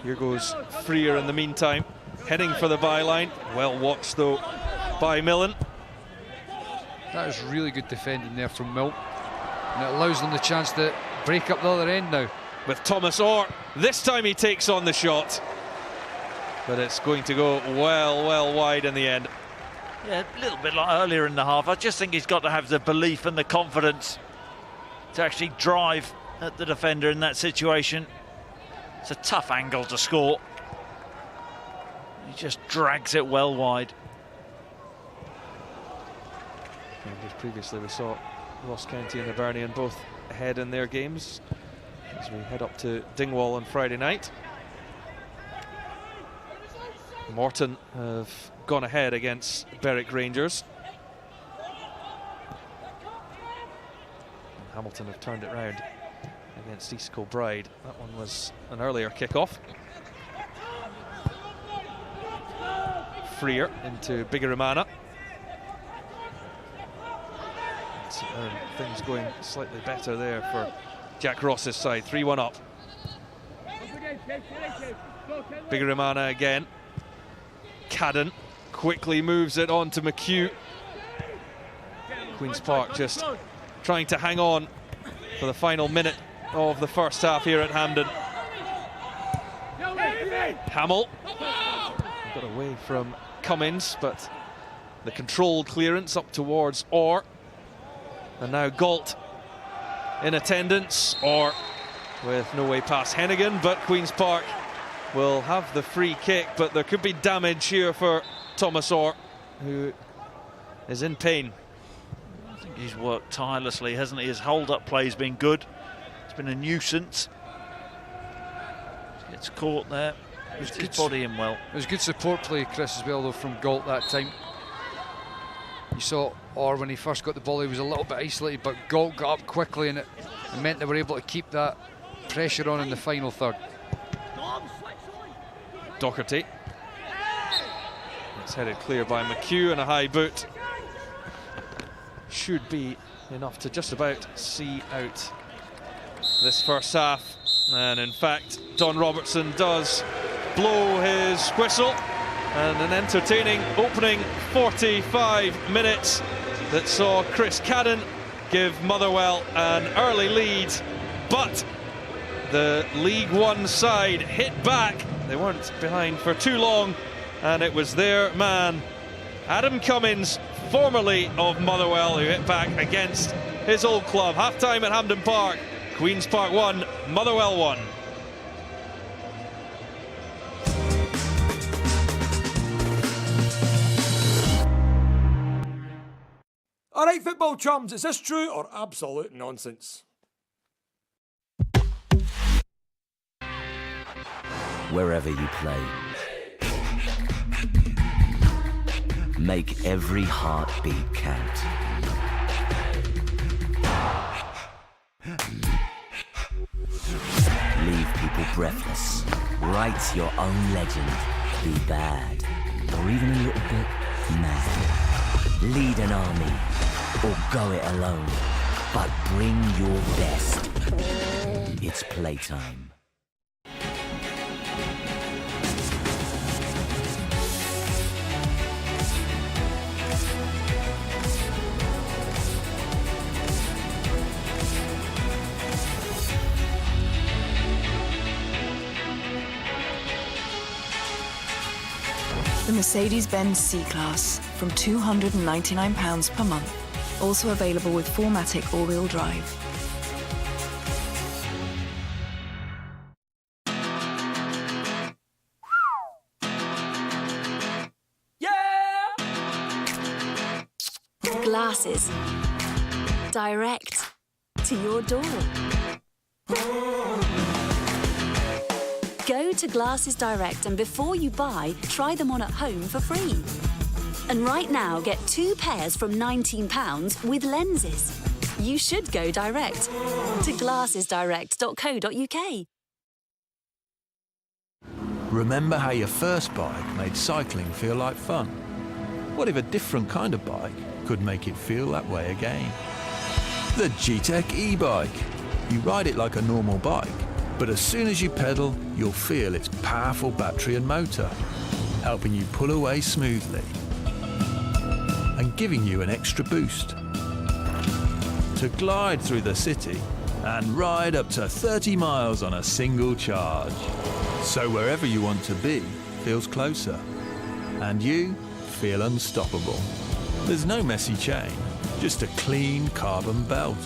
Here goes Freer in the meantime, heading for the byline. Well watched though by Millen. That is really good defending there from Mill, and it allows them the chance to break up the other end now. With Thomas Orr, this time he takes on the shot, but it's going to go well wide in the end. Yeah, a little bit like earlier in the half. I just think he's got to have the belief and the confidence to actually drive at the defender in that situation. It's a tough angle to score. He just drags it well wide. And just previously we saw Ross County and Hibernian both ahead in their games as we head up to Dingwall on Friday night. Morton have gone ahead against Berwick Rangers. And Hamilton have turned it round against East Kilbride. That one was an earlier kick-off. Freer into Bigarumana. Things going slightly better there for Jack Ross's side. 3-1 up. Bigarumana again. Cadden quickly moves it on to McHugh. Queen's Park just trying to hang on for the final minute of the first half here at Hampden. Hamill got away from Cummins, but the controlled clearance up towards Orr. And now Galt in attendance. Orr with no way past Hennigan, but Queen's Park will have the free kick, but there could be damage here for Thomas Orr, who is in pain. I think he's worked tirelessly, hasn't he? His hold-up play's been good. It's been a nuisance. Gets caught there. Puts his body in well. It was good support play, Chris, as well, though, from Galt that time. You saw Orr when he first got the ball, he was a little bit isolated, but Galt got up quickly, and it meant they were able to keep that pressure on in the final third. Docherty. It's headed clear by McHugh, and a high boot should be enough to just about see out this first half. And in fact, Don Robertson does blow his whistle, and an entertaining opening 45 minutes that saw Chris Cadden give Motherwell an early lead, but the League One side hit back. They weren't behind for too long, and it was their man, Adam Cummins, formerly of Motherwell, who hit back against his old club. Half-time at Hampden Park, Queen's Park 1, Motherwell 1. All right, football chums, is this true or absolute nonsense? Wherever you play, make every heartbeat count. Leave people breathless. Write your own legend. Be bad, or even a little bit mad. Lead an army, or go it alone. But bring your best. It's playtime. The Mercedes-Benz C-Class from £299 per month. Also available with 4MATIC all-wheel drive. Glasses. Direct to your door. Go to Glasses Direct and before you buy, try them on at home for free. And right now, get 2 pairs from £19 with lenses. You should go direct to glassesdirect.co.uk. Remember how your first bike made cycling feel like fun? What if a different kind of bike could make it feel that way again? The G-Tech e-bike. You ride it like a normal bike, but as soon as you pedal, you'll feel its powerful battery and motor, helping you pull away smoothly and giving you an extra boost. To glide through the city and ride up to 30 miles on a single charge. So wherever you want to be feels closer, and you feel unstoppable. There's no messy chain, just a clean carbon belt.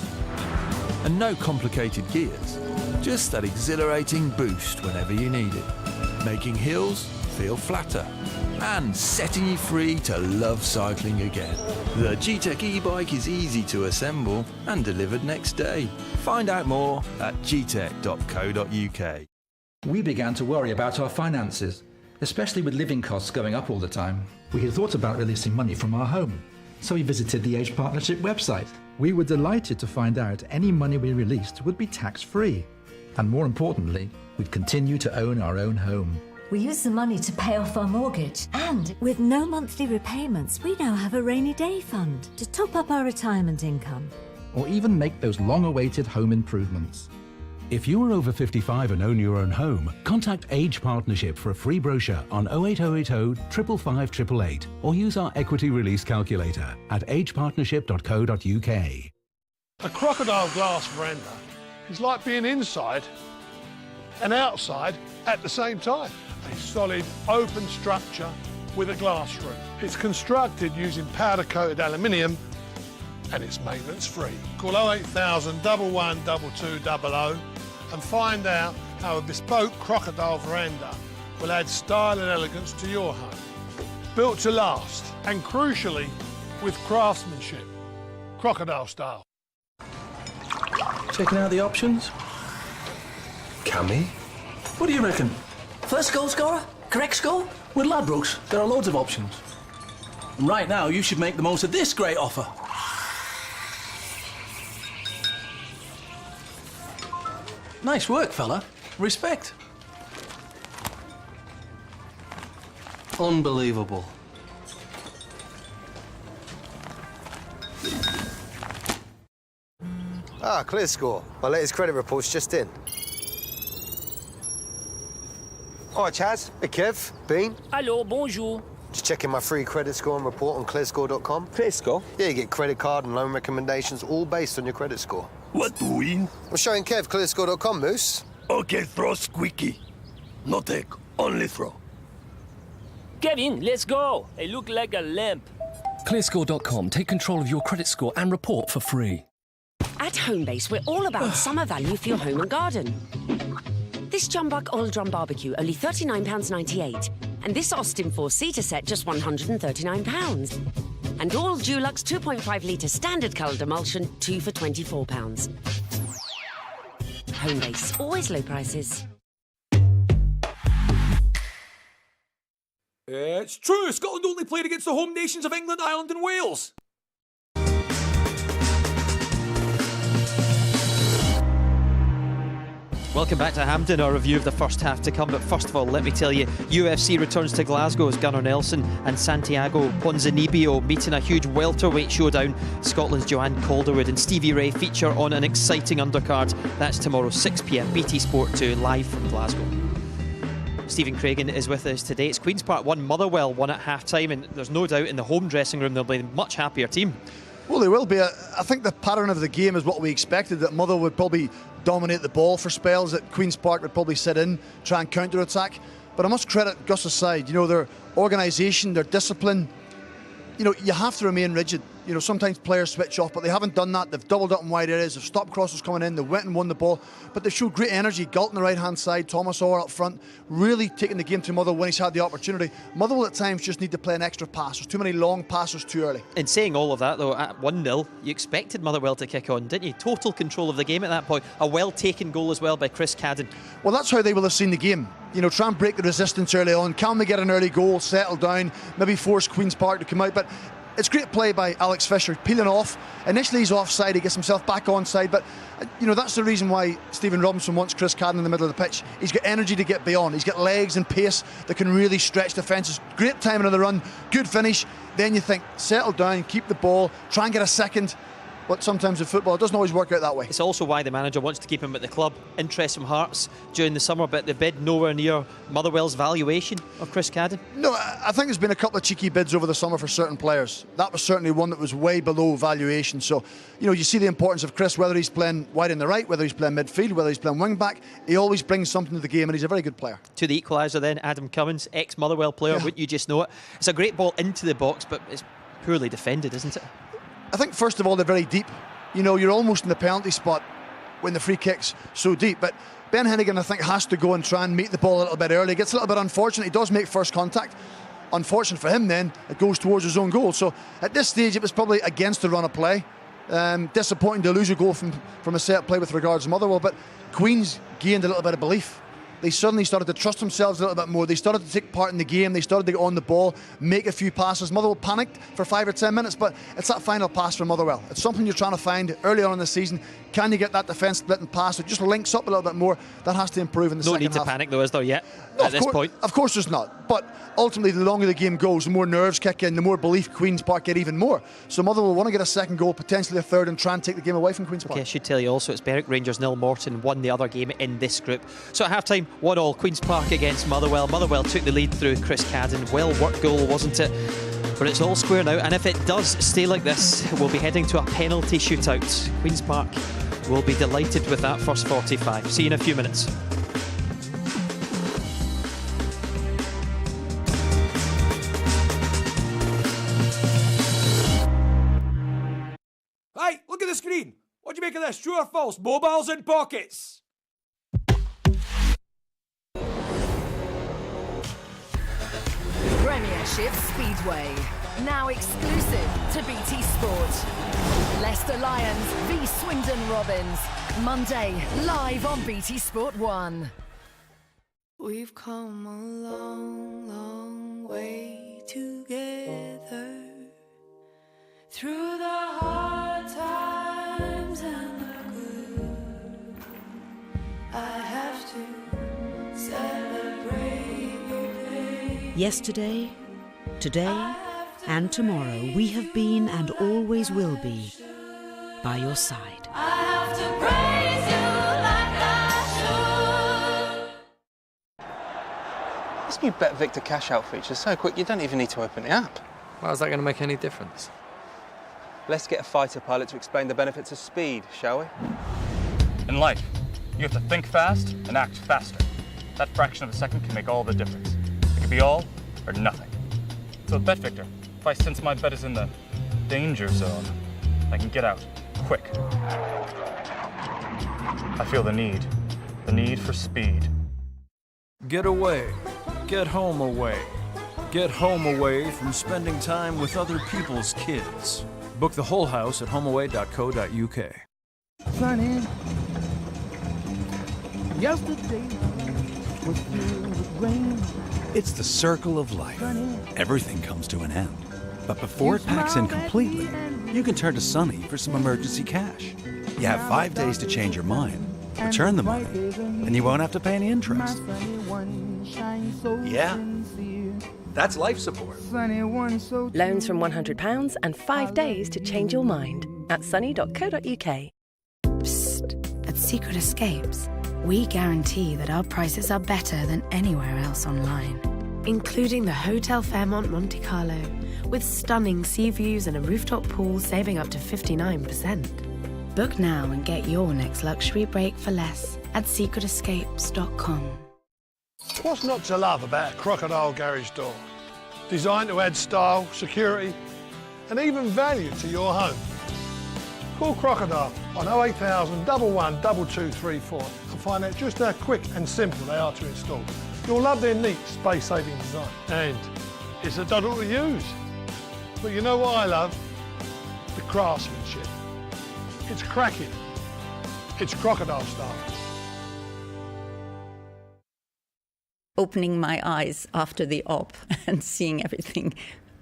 And no complicated gears, just that exhilarating boost whenever you need it, making hills feel flatter and setting you free to love cycling again. The G-Tech e-bike is easy to assemble and delivered next day. Find out more at gtech.co.uk. We began to worry about our finances, especially with living costs going up all the time. We had thought about releasing money from our home, so we visited the Age Partnership website. We were delighted to find out any money we released would be tax-free. And more importantly, we'd continue to own our own home. We used the money to pay off our mortgage. And with no monthly repayments, we now have a rainy day fund to top up our retirement income. Or even make those long-awaited home improvements. If you are over 55 and own your own home, contact Age Partnership for a free brochure on 08080 555 888 or use our equity release calculator at agepartnership.co.uk. A crocodile glass veranda is like being inside and outside at the same time. A solid, open structure with a glass roof. It's constructed using powder-coated aluminium and it's maintenance-free. Call 08000 11 2200 and find out how a bespoke crocodile veranda will add style and elegance to your home. Built to last and, crucially, with craftsmanship. Crocodile style. Checking out the options? Cammy? What do you reckon? First goal scorer? Correct score? With Ladbrokes, there are loads of options. And right now, you should make the most of this great offer. Nice work, fella. Respect. Unbelievable. Ah, clear score. My latest credit report's just in. All right, Chaz. Hey, Kev. Bean. Hello, bonjour. Just checking my free credit score and report on clearscore.com. ClearScore? Yeah, you get credit card and loan recommendations all based on your credit score. What doing? I'm showing Kev clearscore.com, Moose. Okay, throw squeaky. No take, only throw. Kevin, let's go. I look like a lamp. ClearScore.com. Take control of your credit score and report for free. At Homebase, we're all about summer value for your home and garden. This Jumbuck Oil Drum Barbecue, only £39.98. And this Austin 4-seater set, just £139. And all Dulux 2.5-litre standard coloured emulsion, 2 for £24. Homebase, always low prices. It's true, Scotland only played against the home nations of England, Ireland and Wales. Welcome back to Hampden, our review of the first half to come. But first of all, let me tell you, UFC returns to Glasgow as Gunnar Nelson and Santiago Ponzinibbio meet in a huge welterweight showdown. Scotland's Joanne Calderwood and Stevie Ray feature on an exciting undercard. That's tomorrow, 6 p.m, BT Sport 2, live from Glasgow. Stephen Craigan is with us today. It's Queen's Park 1, Motherwell 1 at half-time, and there's no doubt in the home dressing room they'll be a much happier team. Well, they will be. I think the pattern of the game is what we expected, that Motherwell would probably dominate the ball for spells, that Queen's Park would probably sit in, try and counter-attack. But I must credit Gus's side, their organisation, their discipline. You have to remain rigid. You know, sometimes players switch off, but they haven't done that. They've doubled up in wide areas, they've stopped crosses coming in, they went and won the ball, but they've showed great energy. Galt on the right-hand side, Thomas Orr up front, really taking the game to Motherwell when he's had the opportunity. Motherwell at times just need to play an extra pass. There's too many long passes too early. In saying all of that, though, at 1-0, you expected Motherwell to kick on, didn't you? Total control of the game at that point. A well-taken goal as well by Chris Cadden. Well, that's how they will have seen the game. You know, try and break the resistance early on. Can we get an early goal, settle down, maybe force Queen's Park to come out? But it's great play by Alex Fisher, peeling off. Initially he's offside, he gets himself back onside, but you know, that's the reason why Stephen Robinson wants Chris Cadden in the middle of the pitch. He's got energy to get beyond, he's got legs and pace that can really stretch defences. Great timing of the run, good finish. Then you think, settle down, keep the ball, try and get a second. But sometimes in football, it doesn't always work out that way. It's also why the manager wants to keep him at the club. Interest from Hearts during the summer, but the bid nowhere near Motherwell's valuation of Chris Cadden. No, I think there's been a couple of cheeky bids over the summer for certain players. That was certainly one that was way below valuation. So, you know, you see the importance of Chris, whether he's playing wide in the right, whether he's playing midfield, whether he's playing wing back. He always brings something to the game, and he's a very good player. To the equaliser then, Adam Cummins, ex-Motherwell player, wouldn't you just know it? It's a great ball into the box, but it's poorly defended, isn't it? I think, first of all, they're very deep. You know, you're almost in the penalty spot when the free kick's so deep. But Ben Hennigan, I think, has to go and try and meet the ball a little bit early. It gets a little bit unfortunate. He does make first contact. Unfortunate for him then, it goes towards his own goal. So at this stage, it was probably against the run of play. Disappointing to lose a goal from a set play with regards to Motherwell. But Queen's gained a little bit of belief. They suddenly started to trust themselves a little bit more. They started to take part in the game. They started to get on the ball, make a few passes. Motherwell panicked for 5 or 10 minutes, but it's that final pass from Motherwell. It's something you're trying to find early on in the season. Can you get that defence splitting pass? It just links up a little bit more. That has to improve in the second half. No need to panic though, is there yet? At this point? Of course there's not. But ultimately, the longer the game goes, the more nerves kick in, the more belief Queen's Park get even more. So Motherwell want to get a second goal, potentially a third, and try and take the game away from Queen's Park. Okay, I should tell you also, it's Berwick Rangers 0, Morton won the other game in this group. So at half-time, 1-1, Queen's Park against Motherwell. Motherwell took the lead through Chris Cadden. Well-worked goal, wasn't it? But it's all square now, and if it does stay like this, we'll be heading to a penalty shootout. Queen's Park will be delighted with that first 45. See you in a few minutes. Hey, look at the screen. What do you make of this? True or false? Mobiles in pockets. Premiership Speedway. Now exclusive to BT Sport. Leicester Lions v Swindon Robins. Monday, live on BT Sport 1. We've come a long, long way together. Through the hard times and the good. I have to celebrate your day. Yesterday, today, and tomorrow, we have been and always will be by your side. I have to praise you like I should. This new Bet Victor cash out feature is so quick you don't even need to open the app. Well, is that going to make any difference? Let's get a fighter pilot to explain the benefits of speed, shall we? In life, you have to think fast and act faster. That fraction of a second can make all the difference. It could be all or nothing. So with Bet Victor, if I sense my bet is in the danger zone, I can get out quick. I feel the need for speed. Get away. Get home away. Get home away from spending time with other people's kids. Book the whole house at homeaway.co.uk. Sunny. Yesterday was filled with rain. It's the circle of life. Everything comes to an end. But before it packs in completely, you can turn to Sunny for some emergency cash. You have 5 days to change your mind, return the money, and you won't have to pay any interest. Yeah, that's life support. Loans from £100 and 5 days to change your mind at sunny.co.uk. Psst. At Secret Escapes, we guarantee that our prices are better than anywhere else online, including the Hotel Fairmont Monte Carlo, with stunning sea views and a rooftop pool saving up to 59%. Book now and get your next luxury break for less at secretescapes.com. What's not to love about a crocodile garage door? Designed to add style, security, and even value to your home. Call Crocodile on 08000 11 2234 and find out just how quick and simple they are to install. You'll love their neat, space-saving design. And it's a doddle to use. But you know what I love? The craftsmanship. It's cracking. It's Crocodile style. Opening my eyes after the op and seeing everything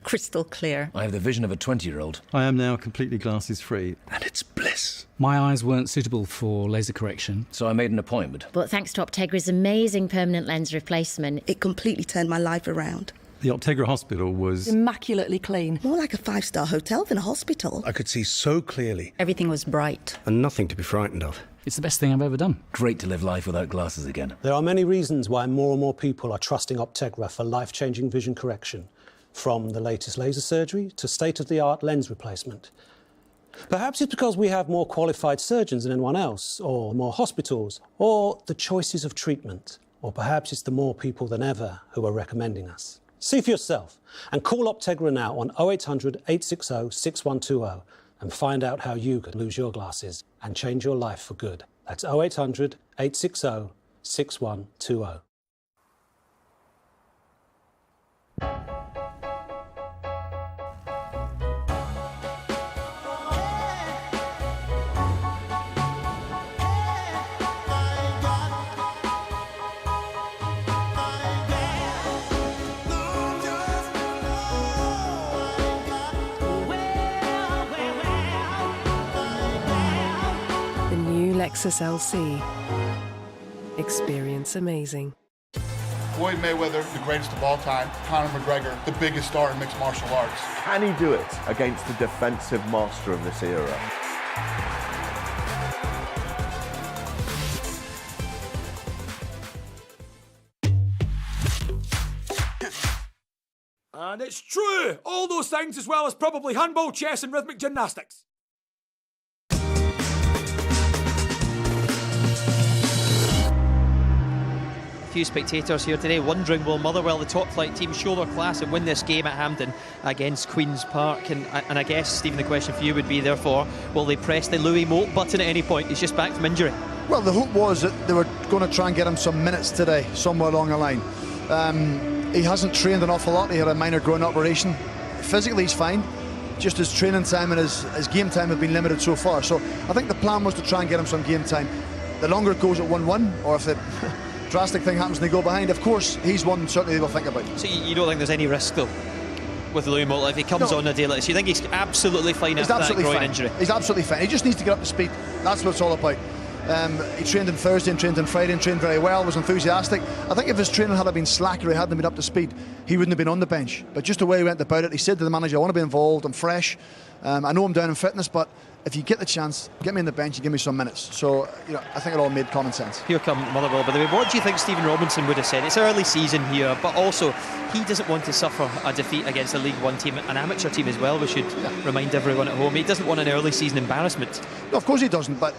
crystal clear. I have the vision of a 20-year-old. I am now completely glasses free. And it's bliss. My eyes weren't suitable for laser correction. So I made an appointment. But thanks to Optegra's amazing permanent lens replacement, it completely turned my life around. The Optegra hospital was immaculately clean. More like a 5-star hotel than a hospital. I could see so clearly. Everything was bright. And nothing to be frightened of. It's the best thing I've ever done. Great to live life without glasses again. There are many reasons why more and more people are trusting Optegra for life-changing vision correction, from the latest laser surgery to state-of-the-art lens replacement. Perhaps it's because we have more qualified surgeons than anyone else, or more hospitals, or the choices of treatment, or perhaps it's the more people than ever who are recommending us. See for yourself and call Optegra now on 0800 860 6120 and find out how you can lose your glasses and change your life for good. That's 0800 860 6120. Lexus LC. Experience amazing. Floyd Mayweather, the greatest of all time. Conor McGregor, the biggest star in mixed martial arts. Can he do it against the defensive master of this era? And it's true! All those things, as well as probably handball, chess and rhythmic gymnastics. A few spectators here today wondering, will Motherwell, the top flight team, show their class and win this game at Hampden against Queen's Park? And I guess, Stephen, the question for you would be, therefore, will they press the Louis Moult button at any point? He's just back from injury. Well, the hope was that they were going to try and get him some minutes today, somewhere along the line. He hasn't trained an awful lot. He had a minor groin operation. Physically, he's fine. Just his training time and his game time have been limited so far. So I think the plan was to try and get him some game time. The longer it goes at 1-1, or if the drastic thing happens and they go behind, of course, he's one certainly they will think about. So you don't think there's any risk, though, with Louis Moult if he comes on a day like this? You think he's absolutely fine after that groin injury? He's absolutely fine. He just needs to get up to speed. That's what it's all about. He trained on Thursday and trained on Friday and trained very well, was enthusiastic. I think if his training had been slack or he hadn't been up to speed, he wouldn't have been on the bench. But just the way he went about it, he said to the manager, I want to be involved, I'm fresh. I know I'm down in fitness, but if you get the chance, get me on the bench and give me some minutes. So, I think it all made common sense. Here come Motherwell, by the way. What do you think Stephen Robinson would have said? It's early season here, but also he doesn't want to suffer a defeat against a League One team, an amateur team as well. We should remind everyone at home. He doesn't want an early season embarrassment. No, of course he doesn't, but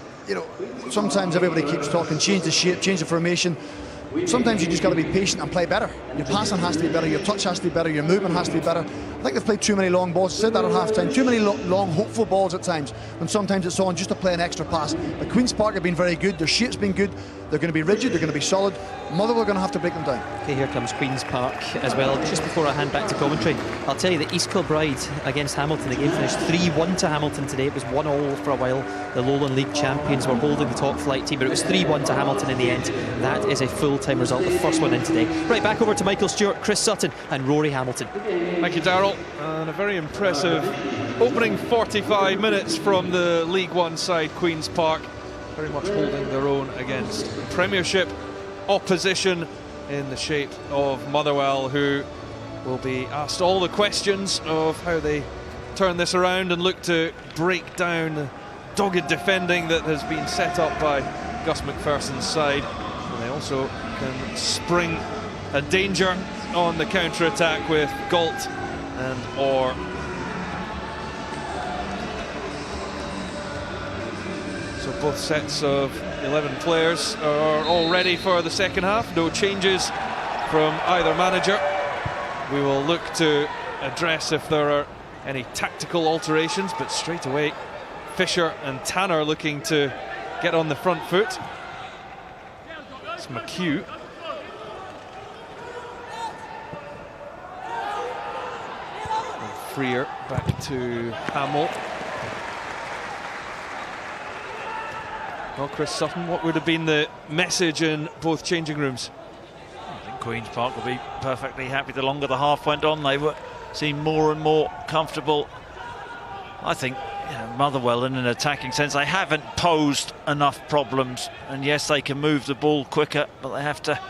sometimes everybody keeps talking, change the shape, change the formation. Sometimes you just got to be patient and play better. Your passing has to be better, your touch has to be better, your movement has to be better. I think they've played too many long balls. I said that at half time. Too many long, hopeful balls at times, when sometimes it's on just to play an extra pass. But Queen's Park have been very good. Their shape's been good. They're going to be rigid. They're going to be solid. Motherwell are going to have to break them down. Okay, here comes Queen's Park as well. Just before I hand back to commentary, I'll tell you that East Kilbride against Hamilton, the game finished 3-1 to Hamilton today. It was 1-1 for a while. The Lowland League champions were holding the top flight team, but it was 3-1 to Hamilton in the end. That is a full-time result, the first one in today. Right, back over to Michael Stewart, Chris Sutton and Rory Hamilton. Thank you, Darryl. And a very impressive opening 45 minutes from the League One side, Queen's Park. Very much holding their own against Premiership opposition in the shape of Motherwell, who will be asked all the questions of how they turn this around and look to break down the dogged defending that has been set up by Gus McPherson's side. And they also can spring a danger on the counter-attack with Galt and Orr. So both sets of 11 players are all ready for the second half. No changes from either manager. We will look to address if there are any tactical alterations, but straight away Fisher and Tanner looking to get on the front foot. It's McHugh. And Freer back to Hamill. Well, Chris Sutton, what would have been the message in both changing rooms? I think Queen's Park will be perfectly happy. The longer the half went on, they seemed more and more comfortable. I think Motherwell, in an attacking sense, they haven't posed enough problems. And yes, they can move the ball quicker, but they have to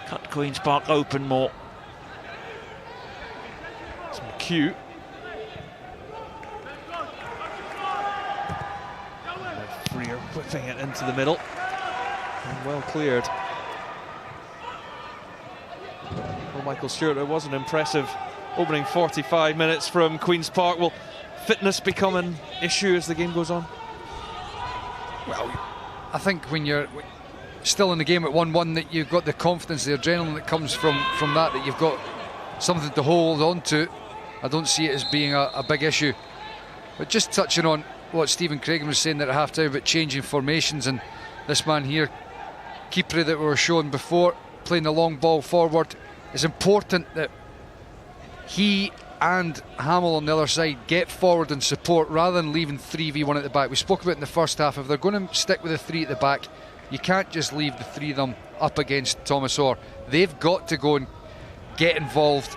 cut Queen's Park open more. It's McHugh. Freer whipping it into the middle. And well cleared. Well, Michael Stewart, it was an impressive opening 45 minutes from Queen's Park. Will fitness become an issue as the game goes on? Well, I think when you're still in the game at 1-1, that you've got the confidence, the adrenaline that comes from that you've got something to hold on to. I don't see it as being a big issue. But just touching on what Stephen Craig was saying there at half-time about changing formations, and this man here, Kipre, that we were showing before, playing the long ball forward, it's important that he and Hamill on the other side get forward and support rather than leaving 3v1 at the back. We spoke about in the first half, if they're going to stick with the 3 at the back, you can't just leave the 3 of them up against Thomas Orr. They've got to go and get involved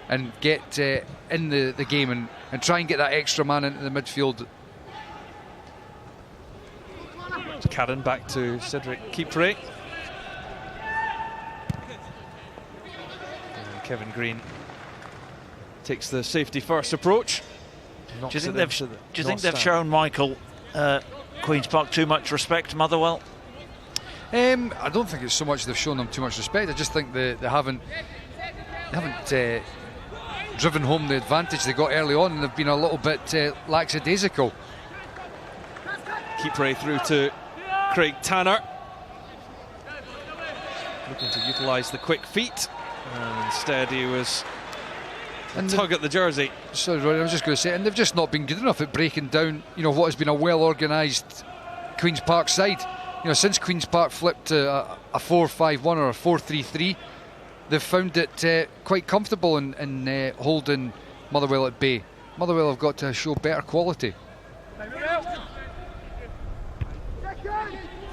and get in the game and try and get that extra man into the midfield. Cadden back to Cedric Kipre. And Kevin Green takes the safety first approach. Do you think they've shown Michael Queen's Park too much respect, Motherwell? I don't think it's so much they've shown them too much respect. I just think they haven't driven home the advantage they got early on, and they've been a little bit lackadaisical. Kipre through to Craig Tanner, looking to utilise the quick feet, and instead he was tug at the jersey. Sorry, Ronnie, I was just going to say, and they've just not been good enough at breaking down, what has been a well-organised Queen's Park side. Since Queen's Park flipped to a 4-5-1 or a 4-3-3, they've found it quite comfortable in holding Motherwell at bay. Motherwell have got to show better quality.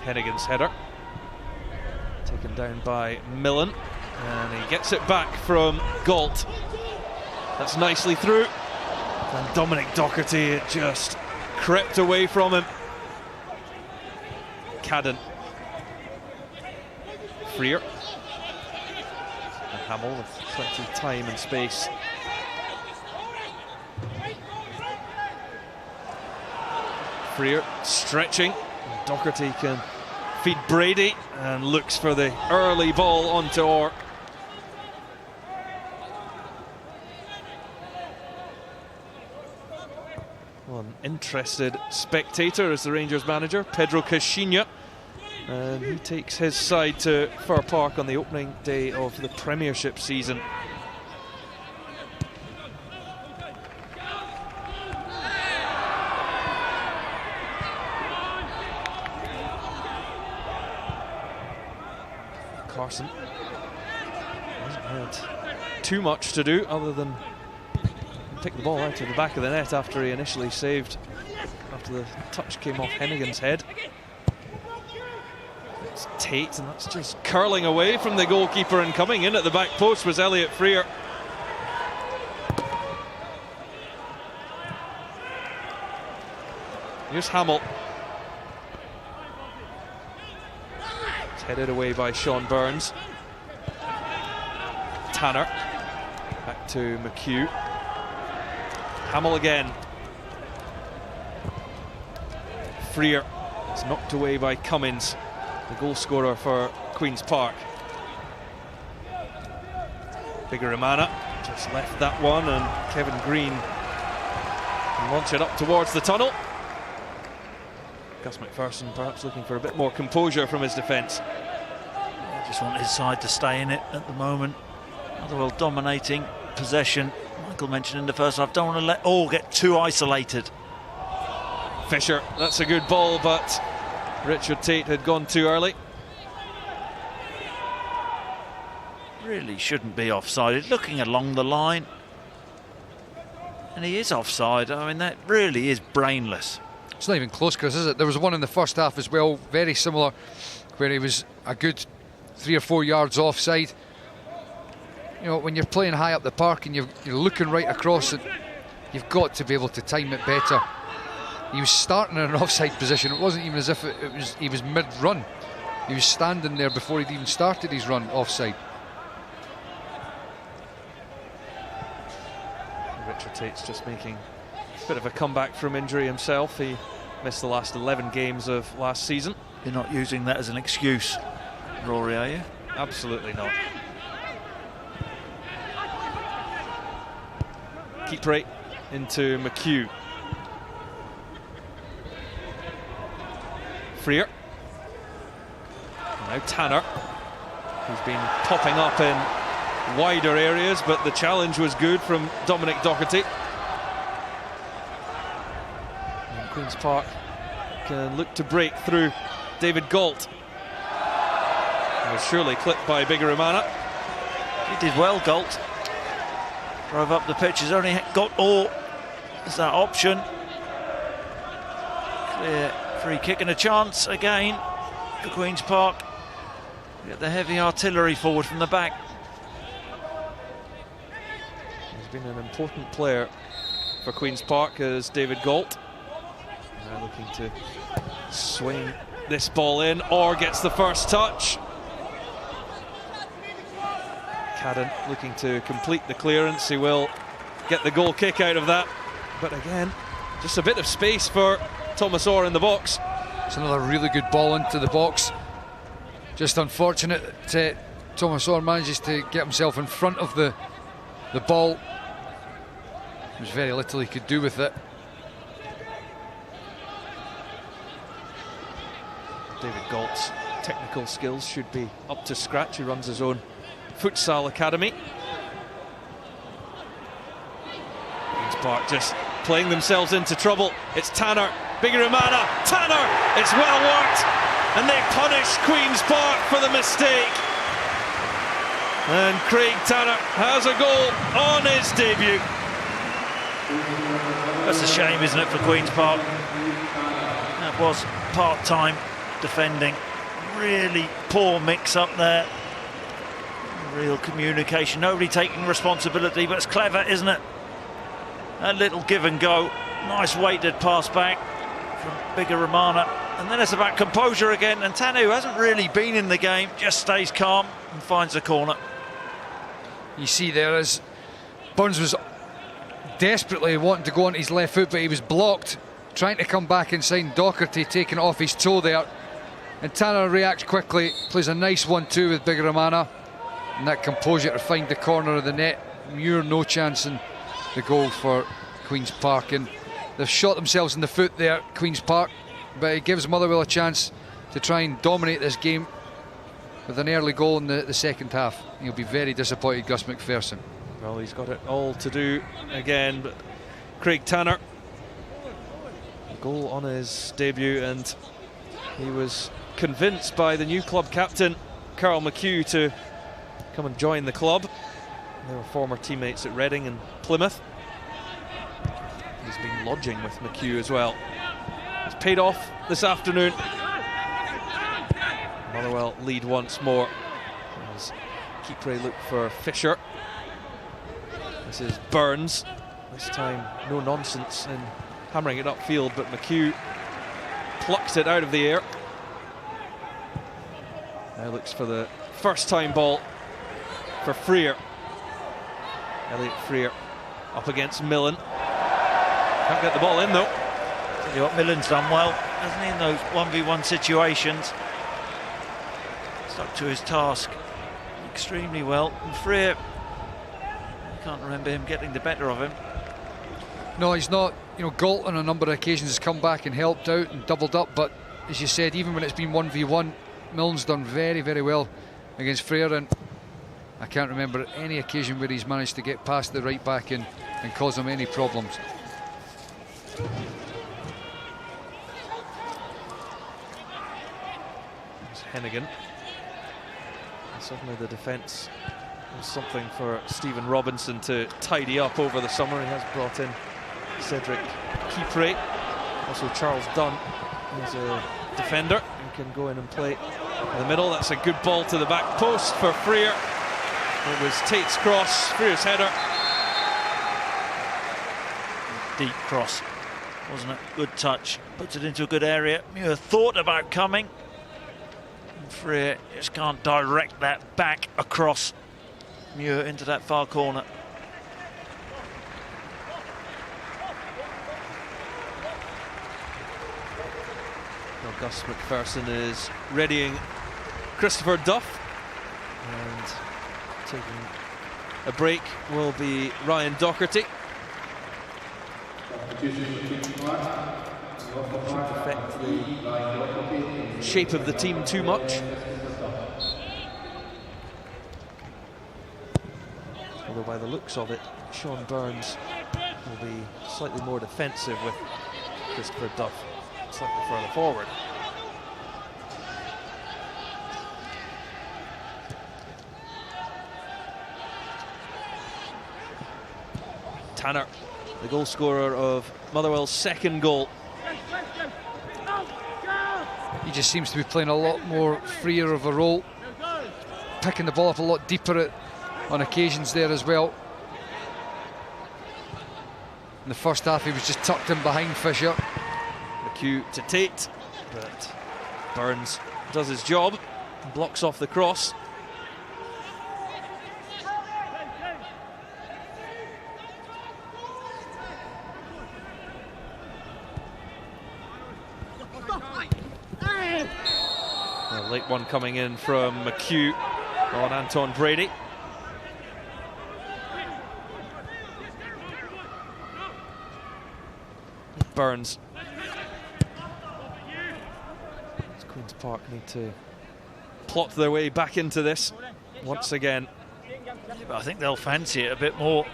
Hennigan's header taken down by Millen, and he gets it back from Galt. That's nicely through, and Dominic Docherty, it just crept away from him. Cadden, Freer, and Hamill with plenty of time and space. Freer stretching, Docherty can feed Brady and looks for the early ball onto Orr. Well, an interested spectator is the Rangers manager, Pedro Caixinha, and he takes his side to Fir Park on the opening day of the Premiership season. Carson hasn't had too much to do other than pick the ball out of the back of the net after he initially saved, after the touch came off Hennigan's head. It's Tate, and that's just curling away from the goalkeeper, and coming in at the back post was Elliot Freer. Here's Hamill. It's headed away by Sean Burns. Tanner. Back to McHugh. Hamill again. Freer is knocked away by Cummins, the goal scorer for Queen's Park. Bigaramana just left that one, and Kevin Green can launch it up towards the tunnel. Gus McPherson perhaps looking for a bit more composure from his defence. I just want his side to stay in it at the moment. Motherwell dominating possession. Michael mentioned in the first half, don't want to let all get too isolated. Fisher, that's a good ball, but Richard Tate had gone too early. Really shouldn't be offside. Looking along the line, and he is offside. I mean, that really is brainless. It's not even close, Chris, is it? There was one in the first half as well, very similar, where he was a good 3 or 4 yards offside. You know, when you're playing high up the park and you're looking right across it, you've got to be able to time it better. He was starting in an offside position. It wasn't even as if he was mid-run. He was standing there before he'd even started his run offside. Richard Tate's just making a bit of a comeback from injury himself. He missed the last 11 games of last season. You're not using that as an excuse, Rory, are you? Absolutely not. Keep right into McHugh. Freer. Now Tanner, who's been popping up in wider areas, but the challenge was good from Dominic Docherty. And Queen's Park can look to break through David Galt. He was surely clipped by Bigarumana. He did well, Galt. Drove up the pitch, has only got all as that option. Clear free kick and a chance again for Queen's Park. Get the heavy artillery forward from the back. He's been an important player for Queen's Park as David Galt. Now looking to swing this ball in, or gets the first touch. Cadden looking to complete the clearance. He will get the goal kick out of that. But again, just a bit of space for Thomas Orr in the box. It's another really good ball into the box. Just unfortunate that Thomas Orr manages to get himself in front of the ball. There's very little he could do with it. David Galt's technical skills should be up to scratch. He runs his own futsal academy. Queen's Park just playing themselves into trouble. It's Tanner, Bigarumana, Tanner! It's well worked, and they punish Queen's Park for the mistake. And Craig Tanner has a goal on his debut. That's a shame, isn't it, for Queen's Park? That was part-time defending. Really poor mix-up there. Real communication, nobody taking responsibility, but it's clever, isn't it? A little give and go, nice weighted pass back from Bigarumana, and then it's about composure again, and Tanner, who hasn't really been in the game, just stays calm and finds the corner. You see there as Burns was desperately wanting to go on his left foot, but he was blocked, trying to come back inside. Docherty taking it off his toe there, and Tanner reacts quickly, plays a nice 1-2 with Bigarumana. And that composure to find the corner of the net. Muir no chance in the goal for Queen's Park, and they've shot themselves in the foot there, Queen's Park, but it gives Motherwell a chance to try and dominate this game with an early goal in the second half. He'll be very disappointed, Gus McPherson. Well, he's got it all to do again, but Craig Tanner, a goal on his debut, and he was convinced by the new club captain Carl McHugh to come and join the club. They were former teammates at Reading and Plymouth. He's been lodging with McHugh as well. It's paid off this afternoon. Motherwell lead once more as Keepray look for Fisher. This is Burns. This time no nonsense in hammering it upfield, but McHugh plucked it out of the air. Now looks for the first time ball for Freer. Elliot Freer up against Millen. Can't get the ball in though. Tell you what, Millen's done well, hasn't he, in those 1v1 situations. Stuck to his task extremely well. And Freer, I can't remember him getting the better of him. No, he's not. You know, Galt on a number of occasions has come back and helped out and doubled up, but as you said, even when it's been 1v1, Millen's done very, very well against Freer, and I can't remember any occasion where he's managed to get past the right back and cause him any problems. It's Hennigan. And suddenly the defence was something for Stephen Robinson to tidy up over the summer. He has brought in Cedric Kipre, also Charles Dunn, who's a defender who can go in and play in the middle. That's a good ball to the back post for Freer. It was Tate's cross, Freer's header. Deep cross, wasn't it? Good touch, puts it into a good area. Muir thought about coming. And Freer just can't direct that back across Muir into that far corner. Well, Gus McPherson is readying Christopher Duff, and taking a break will be Ryan Docherty. Shouldn't affect the shape of the team too much. Although by the looks of it, Sean Burns will be slightly more defensive with Christopher Duff slightly further forward. Tanner, the goal scorer of Motherwell's second goal. He just seems to be playing a lot more freer of a role, picking the ball up a lot deeper on occasions there as well. In the first half he was just tucked in behind Fisher. McHugh to Tate, but Burns does his job, blocks off the cross. A late one coming in from McHugh on Anton Brady. Burns. Does Queen's Park need to plot their way back into this once again? But I think they'll fancy it a bit more.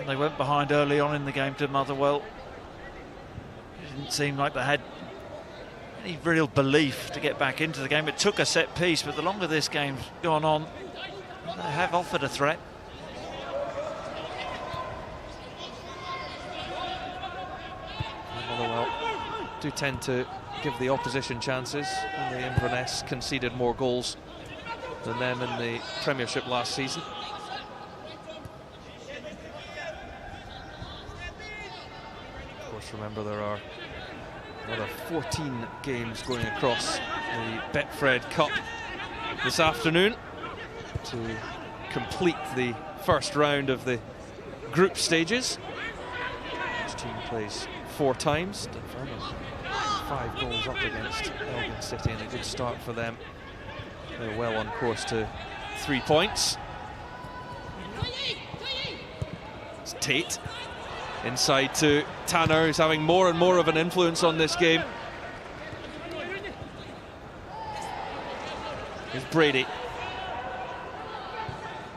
They went behind early on in the game to Motherwell. It didn't seem like they had any real belief to get back into the game. It took a set piece, but the longer this game's gone on, they have offered a threat. Motherwell do tend to give the opposition chances. And the Inverness conceded more goals than them in the Premiership last season. Of course, remember there are another 14 games going across the Betfred Cup this afternoon to complete the first round of the group stages. Each team plays 4 times. Dunfermline 5 goals up against Elgin City, and a good start for them. They're well on course to 3 points. It's Tate inside to Tanner, who's having more and more of an influence on this game. Here's Brady.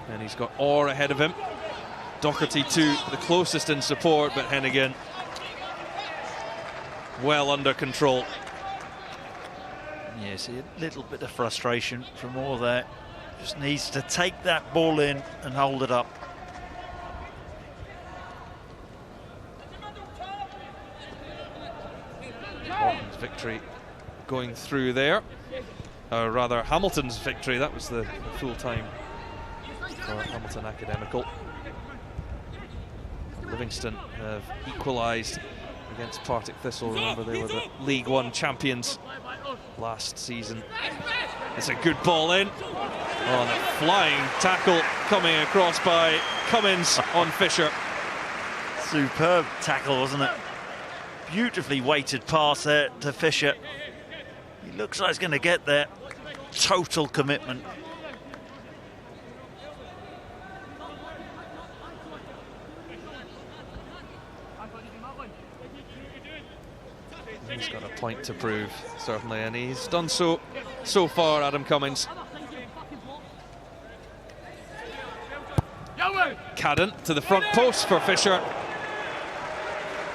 And he's got Orr ahead of him. Docherty too, the closest in support, but Hennigan well under control. Yes, a little bit of frustration from Orr there. Just needs to take that ball in and hold it up. Horton's victory going through there. Rather, Hamilton's victory. That was the full time for Hamilton Academical. Livingston have equalised against Partick Thistle. Remember, they were the League One champions last season. It's a good ball in. Oh, and a flying tackle coming across by Cummins on Fisher. Superb tackle, wasn't it? Beautifully weighted pass there to Fisher. He looks like he's going to get there. Total commitment. He's got a point to prove, certainly, and he's done so far, Adam Cummins. Cadden to the front post for Fisher.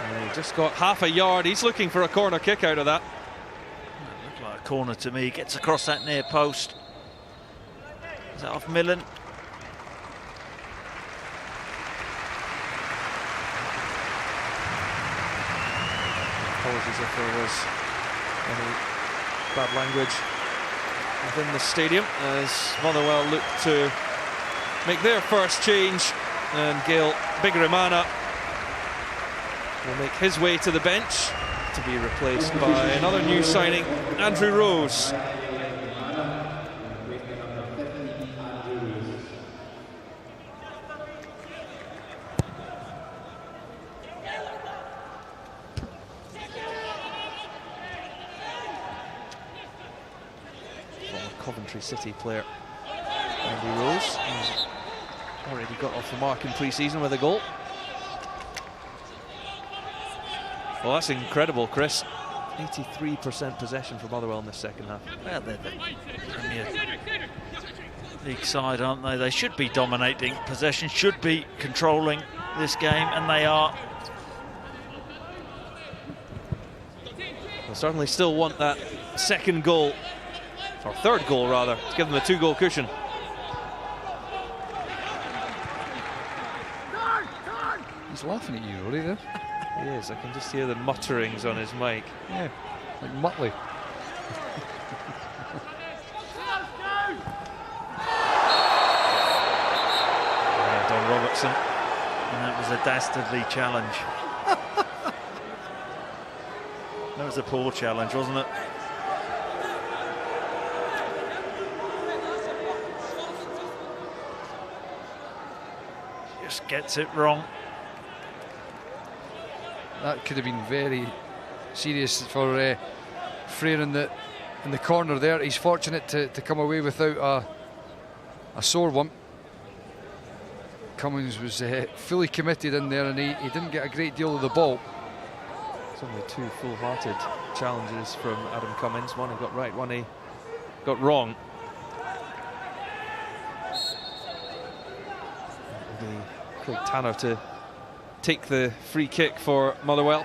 And he just got half a yard. He's looking for a corner kick out of that. Looked like a corner to me. Gets across that near post. Is that off Millen? Apologies if there was any bad language within the stadium as Motherwell look to make their first change, and Gail Bigirimana will make his way to the bench to be replaced by another new signing, Andrew Rose. Coventry City player Andy Rose, who's already got off the mark in pre-season with a goal. Well, that's incredible, Chris. 83% possession for Motherwell in the second half. Well, they're the Premier League side, aren't they? They should be dominating possession, should be controlling this game, and they are. They'll certainly still want that second goal, or third goal rather, to give them a 2-goal cushion. He's laughing at you, Rory, there. He is. I can just hear the mutterings on his mic. Yeah, like Muttley. Yeah, Don Robertson. And that was a dastardly challenge. That was a poor challenge, wasn't it? Just gets it wrong. That could have been very serious for Frere in the corner there. He's fortunate to come away without a sore one. Cummins was fully committed in there, and he didn't get a great deal of the ball. It's only 2 full-hearted challenges from Adam Cummins. One he got right, one he got wrong. It'll be Craig Tanner to take the free kick for Motherwell.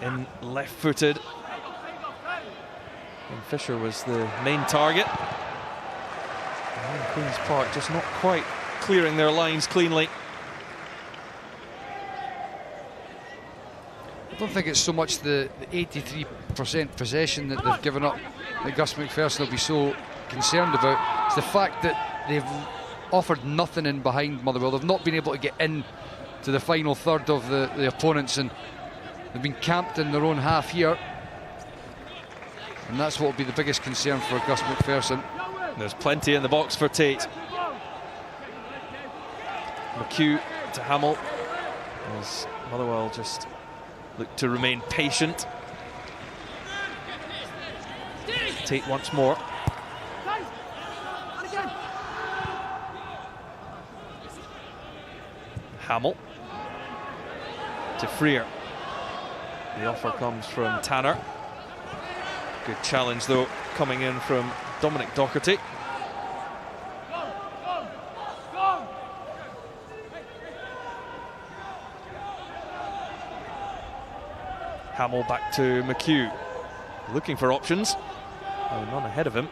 In left-footed. And Fisher was the main target. And Queen's Park just not quite clearing their lines cleanly. I don't think it's so much the 83% possession that they've given up that Gus McPherson will be so concerned about. It's the fact that they've offered nothing in behind Motherwell. They've not been able to get in to the final third of the opponents, and they've been camped in their own half here, and that's what will be the biggest concern for Gus McPherson. There's plenty in the box for Tate. McHugh to Hamill as Motherwell just look to remain patient. Tate once more. Hamill to Frere. The offer comes from Tanner. Good challenge though coming in from Dominic Docherty. Hamill back to McHugh, looking for options. Oh, none ahead of him.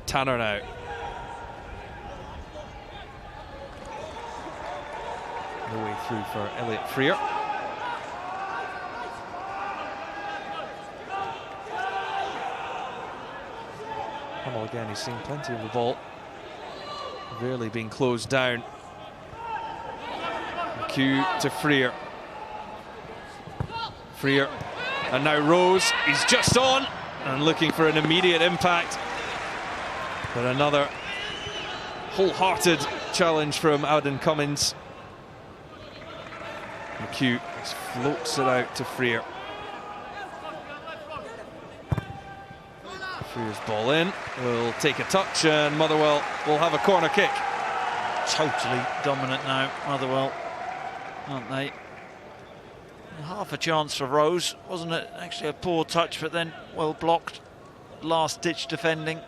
Tanner now. No way through for Elliot Frere. Hamill again, he's seen plenty of the ball. Rarely being closed down. McHugh to Frere. Frere, and now Rose, he's just on and looking for an immediate impact. But another wholehearted challenge from Auden Cummins. McHugh just floats it out to Frere. Frere's ball in, will take a touch, and Motherwell will have a corner kick. Totally dominant now, Motherwell, aren't they? Half a chance for Rose, wasn't it? Actually a poor touch, but then well blocked. Last ditch defending.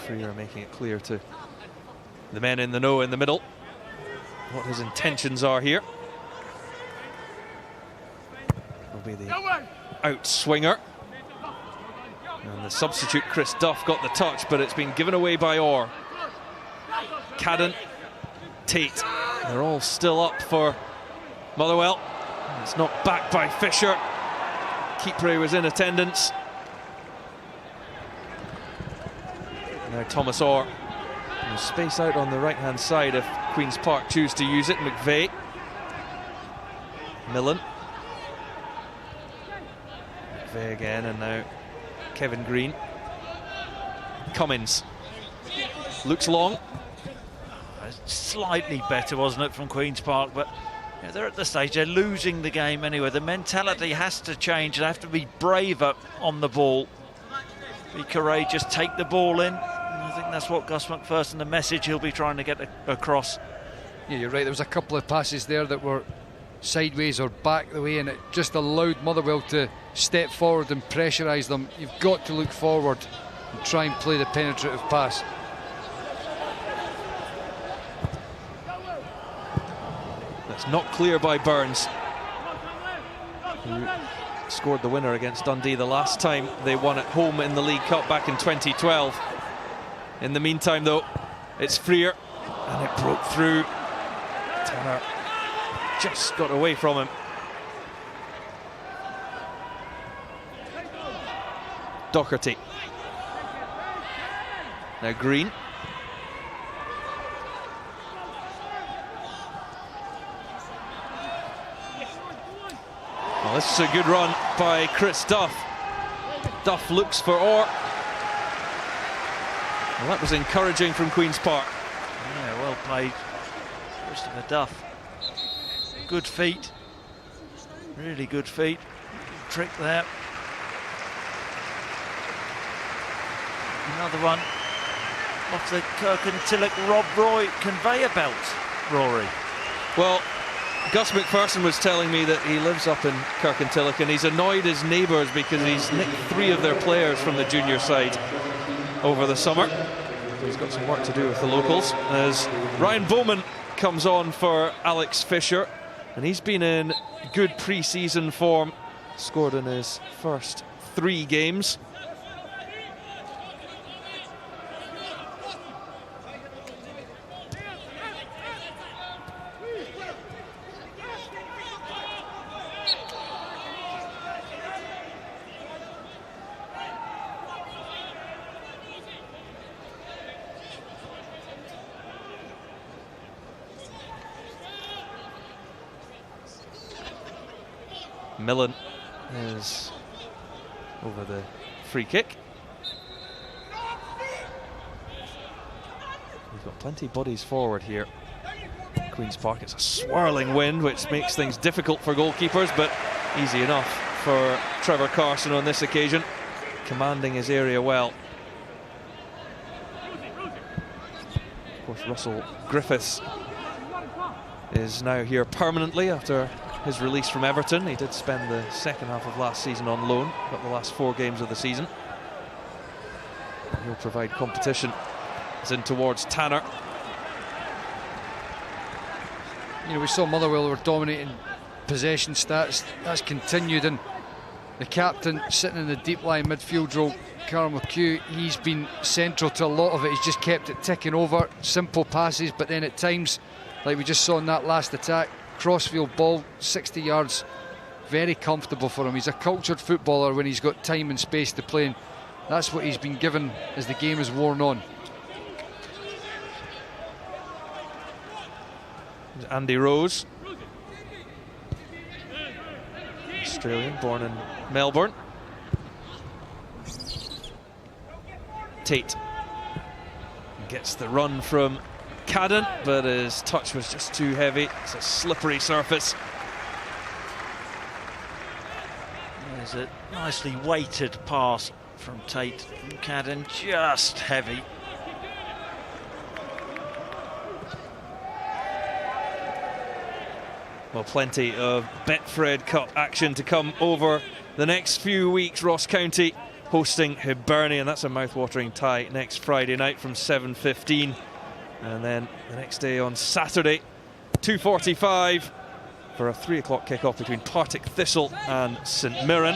Freer making it clear to the men in the know in the middle what his intentions are here. Will be the out swinger. And the substitute Chris Duff got the touch, but it's been given away by Orr. Cadden, Tate, they're all still up for Motherwell. It's not back by Fisher. Keeper was in attendance. Now Thomas Orr. There's space out on the right-hand side if Queen's Park choose to use it. McVeigh. Millen. McVeigh again, and now Kevin Green. Cummins. Looks long. Slightly better, wasn't it, from Queen's Park, but they're at the stage, they're losing the game anyway. The mentality has to change. They have to be braver on the ball. Be courageous, take the ball in. And I think that's what Gus McPherson, the message he'll be trying to get across. Yeah, you're right. There was a couple of passes there that were sideways or back the way, and it just allowed Motherwell to step forward and pressurise them. You've got to look forward and try and play the penetrative pass. That's not clear by Burns, who scored the winner against Dundee the last time they won at home in the League Cup back in 2012. In the meantime, though, it's Freer, and it broke through. Tanner just got away from him. Doherty. Now Green. Well, this is a good run by Chris Duff. Duff looks for Orr. Well, that was encouraging from Queen's Park. Yeah, well played, Christopher Duff. Good feet, really good feet. Trick there. Another one off the Kirk-and-Tilloch-Rob Roy conveyor belt, Rory. Well, Gus McPherson was telling me that he lives up in Kirk-and-Tilloch and he's annoyed his neighbours because he's nicked 3 of their players from the junior side over the summer. So he's got some work to do with the locals as Ryan Bowman comes on for Alex Fisher, and he's been in good pre-season form, scored in his first 3 games. Millen is over the free kick. We've got plenty of bodies forward here. Queen's Park, it's a swirling wind which makes things difficult for goalkeepers, but easy enough for Trevor Carson on this occasion, commanding his area well. Of course, Russell Griffiths is now here permanently after his release from Everton. He did spend the second half of last season on loan, got the last 4 games of the season. He'll provide competition. It's in towards Tanner. You know, we saw Motherwell were dominating possession stats. That's continued, and the captain sitting in the deep line midfield role, Carl McHugh, he's been central to a lot of it. He's just kept it ticking over, simple passes, but then at times, like we just saw in that last attack, crossfield ball, 60 yards, very comfortable for him. He's a cultured footballer when he's got time and space to play, and that's what he's been given as the game has worn on. Andy Rose, Australian, born in Melbourne. Tate gets the run from Cadden, but his touch was just too heavy. It's a slippery surface. There's a nicely weighted pass from Tate from Cadden, just heavy. Well, plenty of Betfred Cup action to come over the next few weeks. Ross County hosting Hibernian. That's a mouth-watering tie next Friday night from 7:15. And then the next day on Saturday, 2:45 for a 3 o'clock kick-off between Partick Thistle and St Mirren.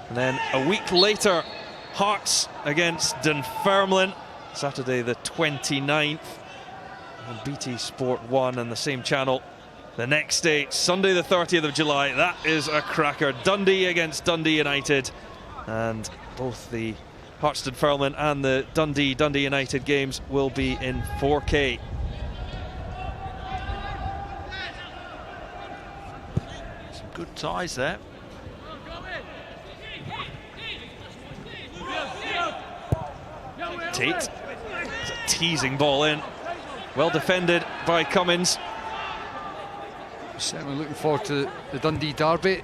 And then a week later, Hearts against Dunfermline, Saturday the 29th on BT Sport 1 and the same channel. The next day, Sunday the 30th of July, that is a cracker. Dundee against Dundee United, and both the Hearts Dunfermline and the Dundee United games will be in 4K. Some good ties there. Tate, it's a teasing ball in, well defended by Cummins. Certainly looking forward to the Dundee derby,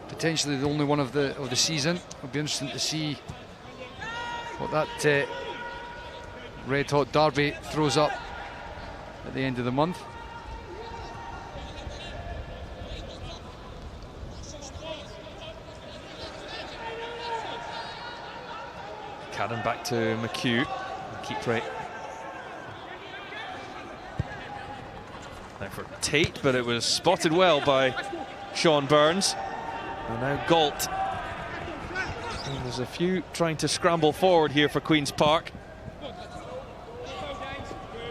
potentially the only one of the season. It'll be interesting to see what that red hot derby throws up at the end of the month. Cannon back to McHugh. Keep right. Now for Tate, but it was spotted well by Sean Burns. And now Galt. And there's a few trying to scramble forward here for Queen's Park.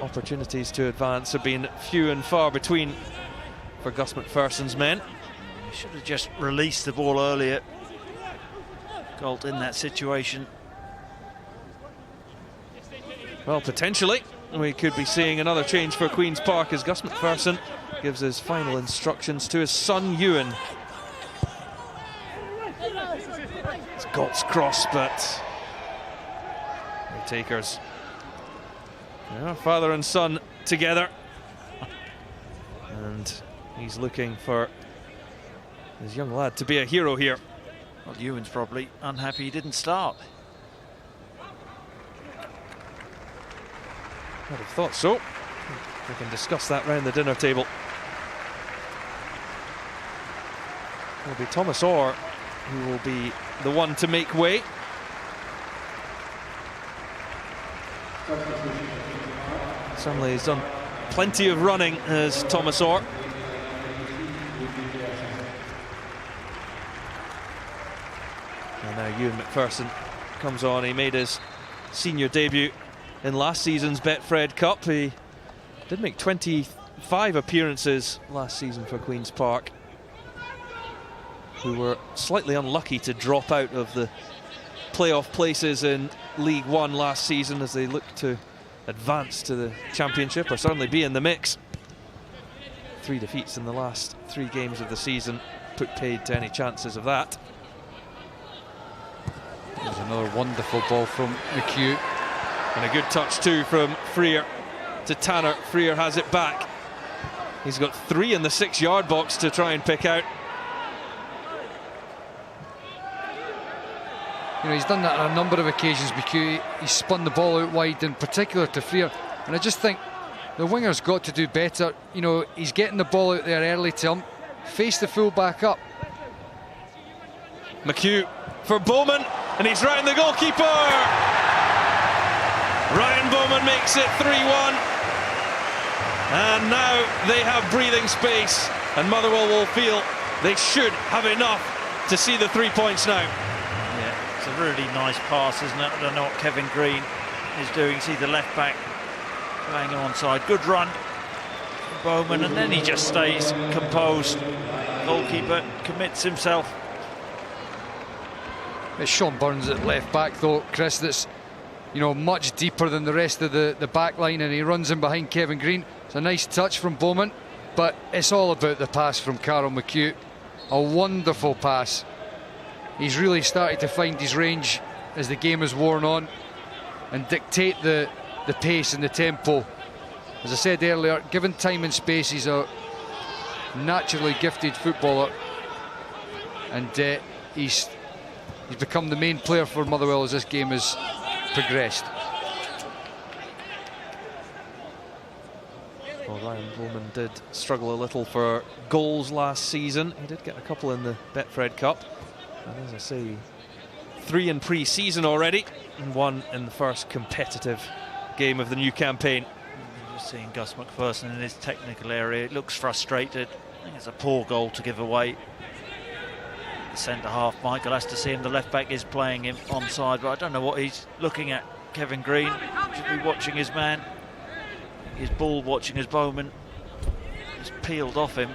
Opportunities to advance have been few and far between for Gus McPherson's men. He should have just released the ball earlier. Galt in that situation. Well, potentially we could be seeing another change for Queen's Park as Gus McPherson gives his final instructions to his son Ewan. It's Galt's cross, but the takers. Yeah, father and son together, and he's looking for his young lad to be a hero here. Well, Ewan's probably unhappy he didn't start. I'd have thought so. We can discuss that round the dinner table. It'll be Thomas Orr who will be the one to make way. Certainly he's done plenty of running as Thomas Orr. And now Ewan McPherson comes on. He made his senior debut in last season's Betfred Cup. He did make 25 appearances last season for Queen's Park, who were slightly unlucky to drop out of the playoff places in League One last season as they looked to advance to the Championship, or certainly be in the mix. 3 defeats in the last 3 games of the season put paid to any chances of that. There's another wonderful ball from McHugh. And a good touch too from Freer to Tanner. Freer has it back. He's got 3 in the 6-yard box to try and pick out. You know, he's done that on a number of occasions, McHugh. He's spun the ball out wide, in particular to Freer. And I just think the winger's got to do better. You know, he's getting the ball out there early to face the full back up. McHugh for Bowman, and he's round the goalkeeper. Ryan Bowman makes it 3-1, and now they have breathing space, and Motherwell will feel they should have enough to see the 3 points now. Yeah, it's a really nice pass, isn't it? I don't know what Kevin Green is doing. See the left back playing onside. Good run from Bowman, and then he just stays composed. Goalkeeper commits himself. It's Sean Burns at left back though, Chris, that's, you know, much deeper than the rest of the back line, and he runs in behind Kevin Green. It's a nice touch from Bowman, but it's all about the pass from Carol McHugh. A wonderful pass. He's really started to find his range as the game has worn on and dictate the pace and the tempo. As I said earlier, given time and space, he's a naturally gifted footballer, and he's become the main player for Motherwell as this game has progressed. Well, Ryan Bowman did struggle a little for goals last season. He did get a couple in the Betfred Cup, and as I say, 3 in pre-season already, and 1 in the first competitive game of the new campaign. Just seeing Gus McPherson in his technical area, it looks frustrated. I think it's a poor goal to give away. The centre half, Michael has to see him. The left back is playing him onside, but I don't know what he's looking at. Kevin Green should be watching his man. His ball watching his Bowman. He's peeled off him.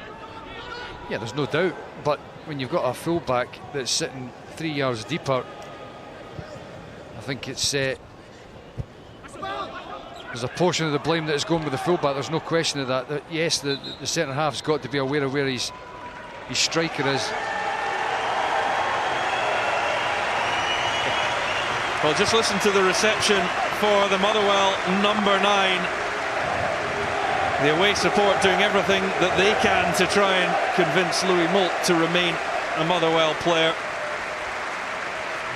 Yeah, there's no doubt. But when you've got a fullback that's sitting 3 yards deeper, I think it's there's a portion of the blame that is going with the fullback. There's no question of that. Yes, the centre half's got to be aware of where his striker is. Well, just listen to the reception for the Motherwell number 9. The away support doing everything that they can to try and convince Louis Moult to remain a Motherwell player.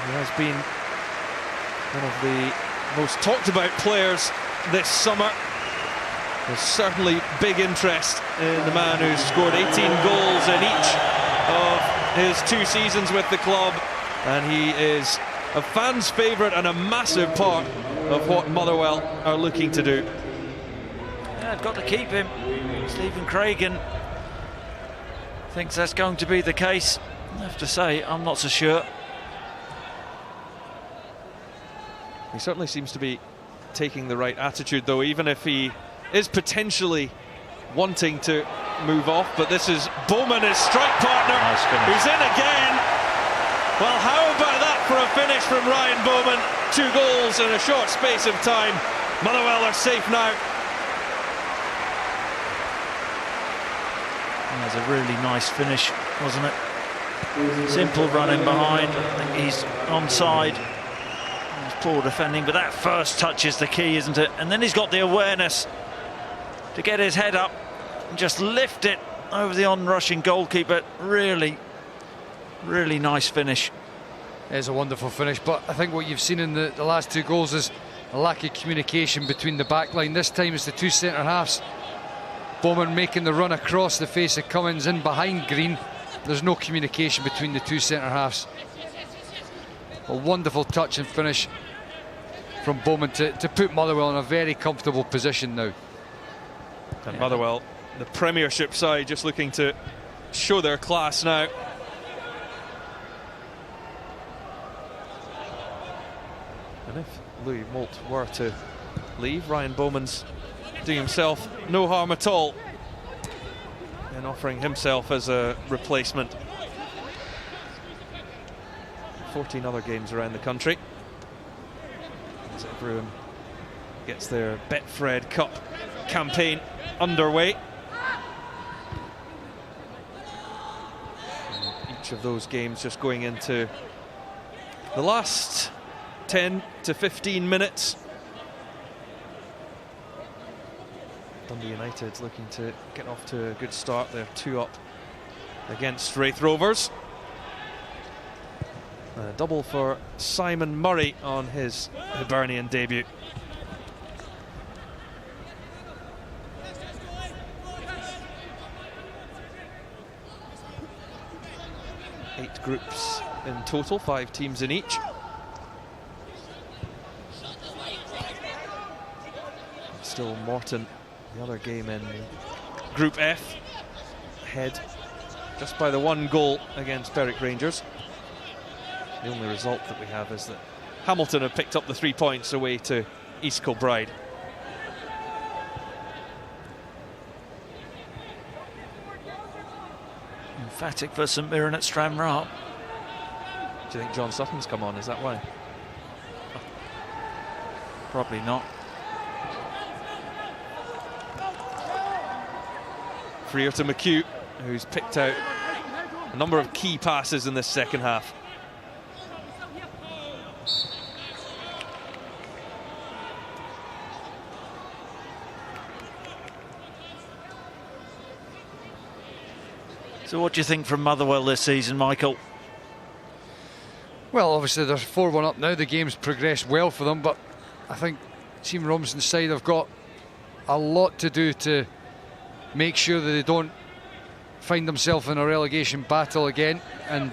He has been one of the most talked about players this summer. There's certainly big interest in the man who's scored 18 goals in each of his 2 seasons with the club, and he is a fan's favourite and a massive part of what Motherwell are looking to do. Yeah, I've got to keep him. Stephen Craigan thinks that's going to be the case. I have to say, I'm not so sure. He certainly seems to be taking the right attitude, though, even if he is potentially wanting to move off. But this is Bowman, his strike partner, who's in again. Well, how about that for a finish from Ryan Bowman? 2 goals in a short space of time. Motherwell are safe now. That was a really nice finish, wasn't it? Simple running behind. I think he's onside. He's poor defending, but that first touch is the key, isn't it? And then he's got the awareness to get his head up and just lift it over the on-rushing goalkeeper. Really nice finish. It is a wonderful finish, but I think what you've seen in the last 2 goals is a lack of communication between the back line. This time it's the 2 centre halves. Bowman making the run across the face of Cummins in behind Green. There's no communication between the 2 centre halves. A wonderful touch and finish from Bowman to put Motherwell in a very comfortable position now. And Motherwell, the Premiership side, just looking to show their class now. And if Louis Moult were to leave, Ryan Bowman's doing himself no harm at all in offering himself as a replacement. 14 other games around the country as everyone gets their Betfred Cup campaign underway. And each of those games just going into the last 10 to 15 minutes. Dundee United looking to get off to a good start. They're 2 up against Wraith Rovers. A double for Simon Murray on his Hibernian debut. Eight groups in total, 5 teams in each. Still Morton, the other game in Group F, ahead just by the 1 goal against Berwick Rangers. The only result that we have is that Hamilton have picked up the 3 points away to East Kilbride. Emphatic for St Mirren at Stranraer. Do you think John Sutton's come on? Is that why? Probably not. Freer to McHugh, who's picked out a number of key passes in this second half. So what do you think from Motherwell this season, Michael? Well, obviously they're 4-1 up now. The game's progressed well for them, but I think Team Robson's side have got a lot to do to make sure that they don't find themselves in a relegation battle again. And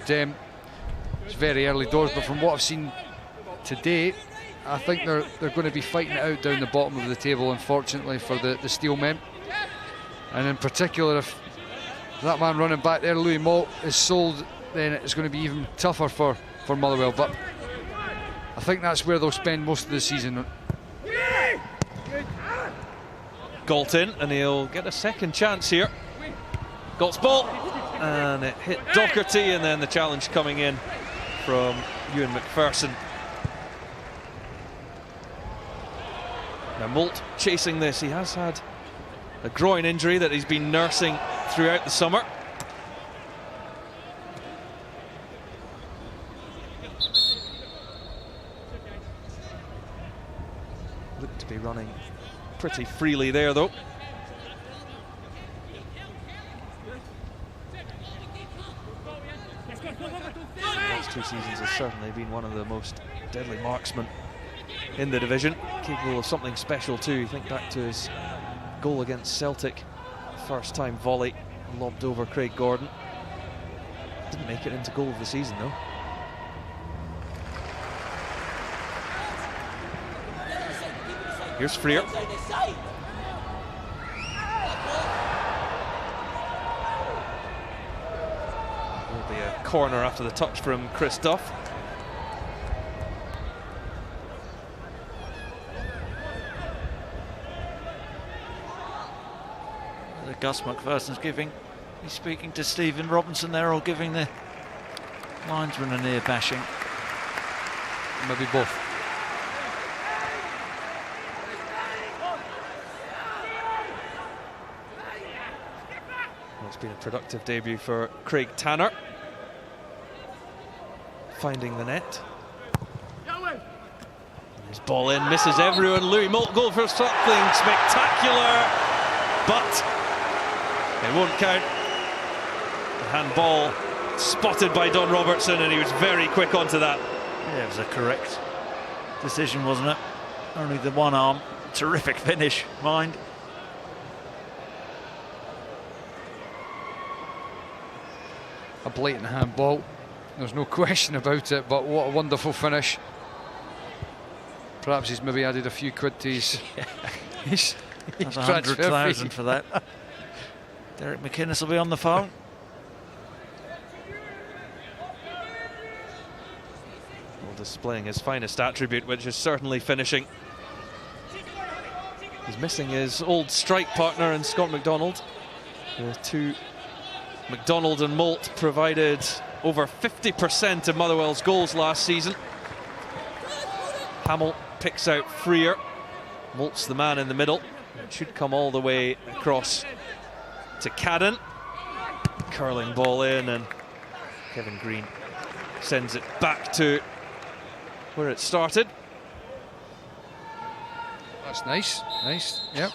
It's very early doors, but from what I've seen today, I think they're going to be fighting it out down the bottom of the table, unfortunately, for the Steelmen. And in particular, if that man running back there, Louis Malt, is sold, then it's going to be even tougher for Motherwell. But I think that's where they'll spend most of the season. Galt in, and he'll get a second chance here. Galt's ball, and it hit Docherty, and then the challenge coming in from Ewan McPherson. Now Moult chasing this. He has had a groin injury that he's been nursing throughout the summer. Looked to be running pretty freely there, though. The last 2 seasons has certainly been one of the most deadly marksmen in the division, capable of something special too. You think back to his goal against Celtic, first time volley lobbed over Craig Gordon. Didn't make it into goal of the season though. Here's Freer. Will be a corner after the touch from Chris Duff. Gus McPherson's he's speaking to Stephen Robinson there, or giving the linesman an ear bashing. Maybe both. Well, it's been a productive debut for Craig Tanner. Finding the net. His ball in, misses everyone. Louis Moult goal for something spectacular, but it won't count. The handball spotted by Don Robertson, and he was very quick onto that. Yeah, it was a correct decision, wasn't it? Only the one arm. Terrific finish, mind. A blatant handball, there's no question about it, but what a wonderful finish. Perhaps he's maybe added a few quid to his, his That's 100,000 for that. Derek McInnes will be on the phone. Well, displaying his finest attribute, which is certainly finishing. He's missing his old strike partner in Scott McDonald. The two, McDonald and Moult, provided over 50% of Motherwell's goals last season. Hamill picks out Freer. Moult's the man in the middle. It should come all the way across to Cadden. Curling ball in, and Kevin Green sends it back to where it started. That's nice, yep.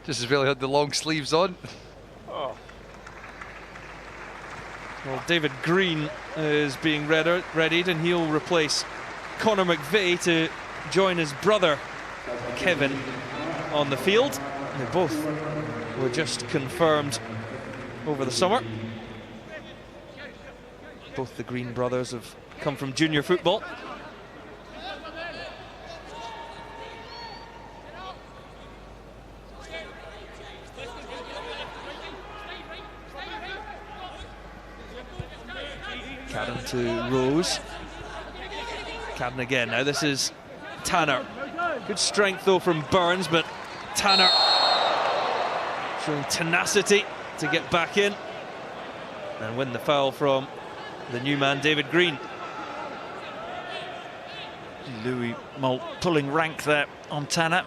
Just has really had the long sleeves on. Oh. Well, David Green is being readied, and he'll replace Conor McVeigh to join his brother Kevin on the field. They both were just confirmed over the summer. Both the Green brothers have come from junior football. Cadden to Rose. Cadden again. Now this is Tanner. Good strength though from Burns, but Tanner showing tenacity to get back in and win the foul from the new man David Green. Louis Moult pulling rank there on Tanner.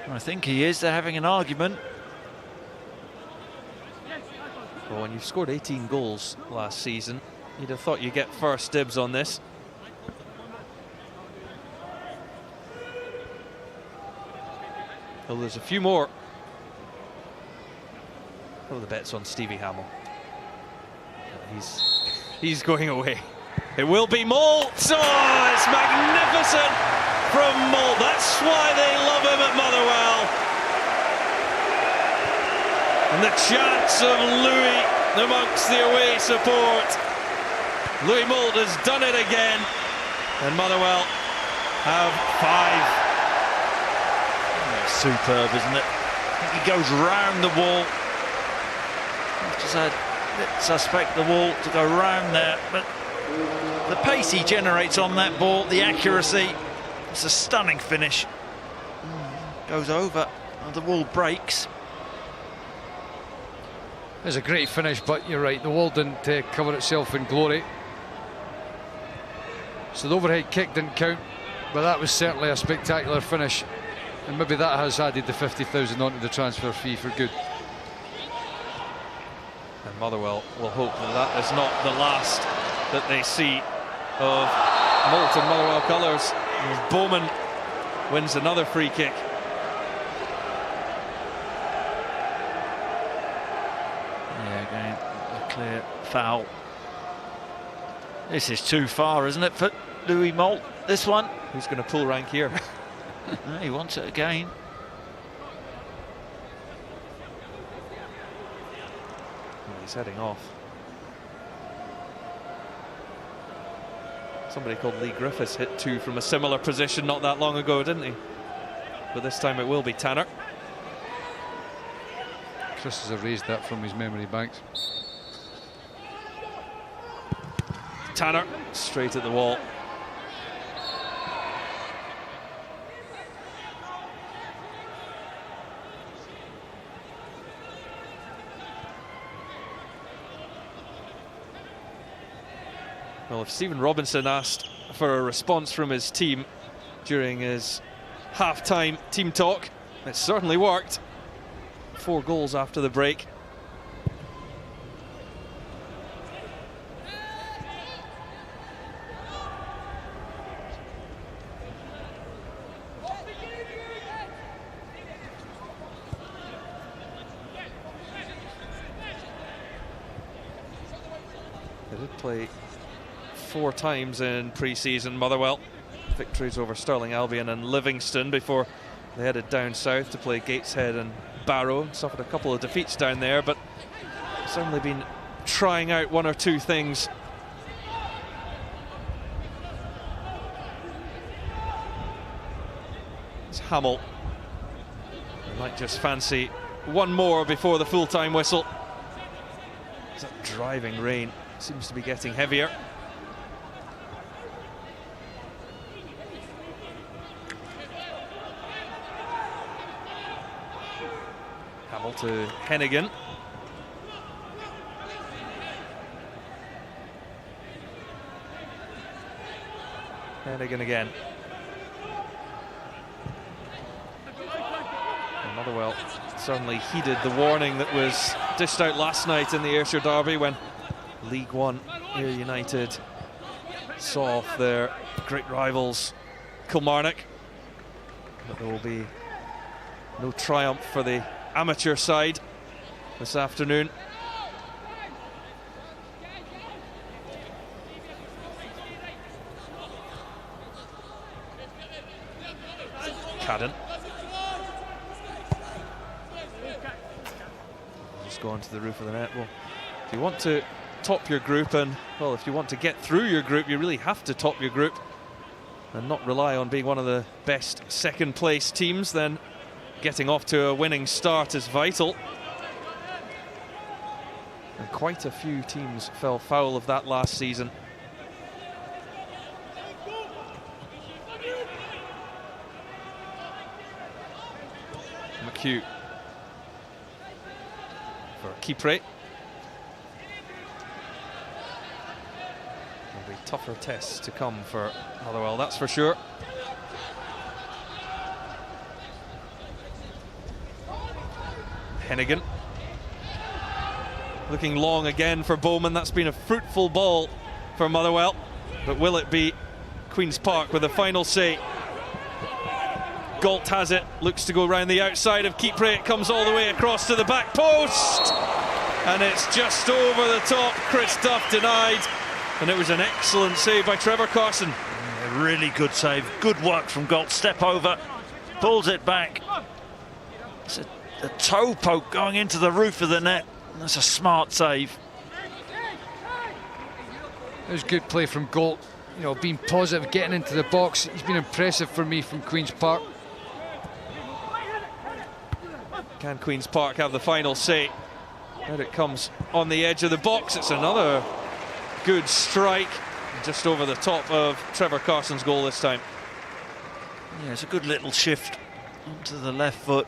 I think he is. They're having an argument. Well, when you've scored 18 goals last season, you'd have thought you'd get first dibs on this. Well, there's a few more. Oh, the bet's on Stevie Hamill. He's going away. It will be Moult. Oh, it's magnificent from Moult. That's why they love him at Motherwell. And the chance of Louis amongst the away support. Louis Moult has done it again, and Motherwell have 5. Superb, isn't it? I think he goes round the wall. Just had suspect the wall to go round there, but the pace he generates on that ball, the accuracy, it's a stunning finish. Goes over, and the wall breaks. It's a great finish, but you're right, the wall didn't cover itself in glory. So the overhead kick didn't count, but that was certainly a spectacular finish, and maybe that has added the 50,000 onto the transfer fee for good. And Motherwell will hope that that is not the last that they see of Moult in Motherwell colours. As Bowman wins another free kick. Yeah, again, a clear foul. This is too far, isn't it, for Louis Moult, this one? Who's going to pull rank here? He wants it again. He's heading off. Somebody called Lee Griffiths hit 2 from a similar position not that long ago, didn't he? But this time it will be Tanner. Chris has erased that from his memory banks. Tanner straight at the wall. Well, if Stephen Robinson asked for a response from his team during his half-time team talk, it certainly worked. 4 goals after the break. They did play 4 times in pre-season, Motherwell. Victories over Stirling Albion and Livingston before they headed down south to play Gateshead and Barrow. Suffered a couple of defeats down there, but certainly been trying out 1 or 2 things. It's Hamill. They might just fancy 1 more before the full-time whistle. That driving rain seems to be getting heavier. Hamill to Hennigan. Hennigan again. And Motherwell certainly heeded the warning that was dished out last night in the Ayrshire derby when League One Ayr United saw off their great rivals Kilmarnock. But there will be no triumph for the amateur side this afternoon. Cadden. Just go onto the roof of the net. Well, if you want to top your group, and well, if you want to get through your group, you really have to top your group and not rely on being one of the best second place teams, then getting off to a winning start is vital. And quite a few teams fell foul of that last season. McHugh for Kipre. There'll be tougher tests to come for Motherwell, that's for sure. Hennigan. Looking long again for Bowman. That's been a fruitful ball for Motherwell. But will it be Queen's Park with the final say? Galt has it. Looks to go round the outside of Kipre. It comes all the way across to the back post. And it's just over the top. Chris Duff denied. And it was an excellent save by Trevor Carson. A really good save. Good work from Galt. Step over. Pulls it back. It's a toe poke going into the roof of the net. That's a smart save. It was good play from Galt. You know, being positive, getting into the box. He's been impressive for me from Queen's Park. Can Queen's Park have the final say? There it comes on the edge of the box. It's another good strike, just over the top of Trevor Carson's goal this time. Yeah, it's a good little shift onto the left foot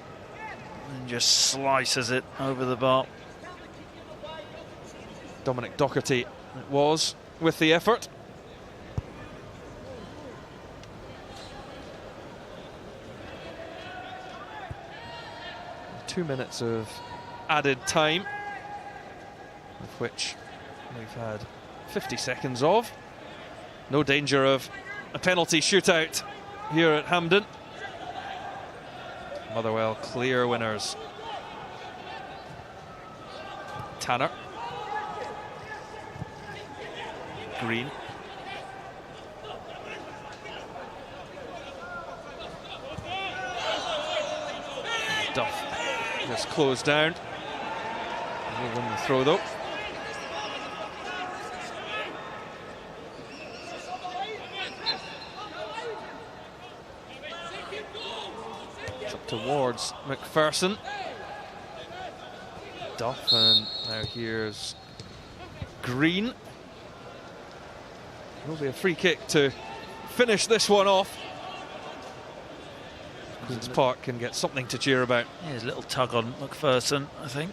and just slices it over the bar. Dominic Docherty it was with the effort. Two minutes of added time, of which we've had 50 seconds of. No danger of a penalty shootout here at Hampden. Motherwell clear winners. Tanner. Green. Duff just closed down. He'll win the throw though. It's up towards McPherson. Duff, and now here's Green. Will be a free kick to finish this one off. Queen's Park can get something to cheer about. Yeah, there's a little tug on McPherson, I think.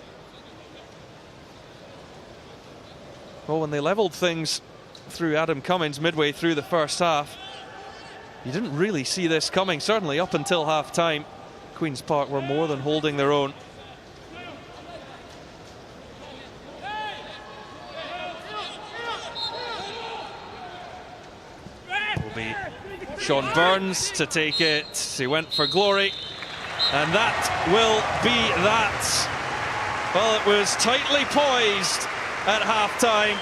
Well, when they levelled things through Adam Cummins midway through the first half, you didn't really see this coming, certainly up until half-time. Queen's Park were more than holding their own. Will be Sean Burns to take it. He went for glory, and that will be that. Well, it was tightly poised at half-time,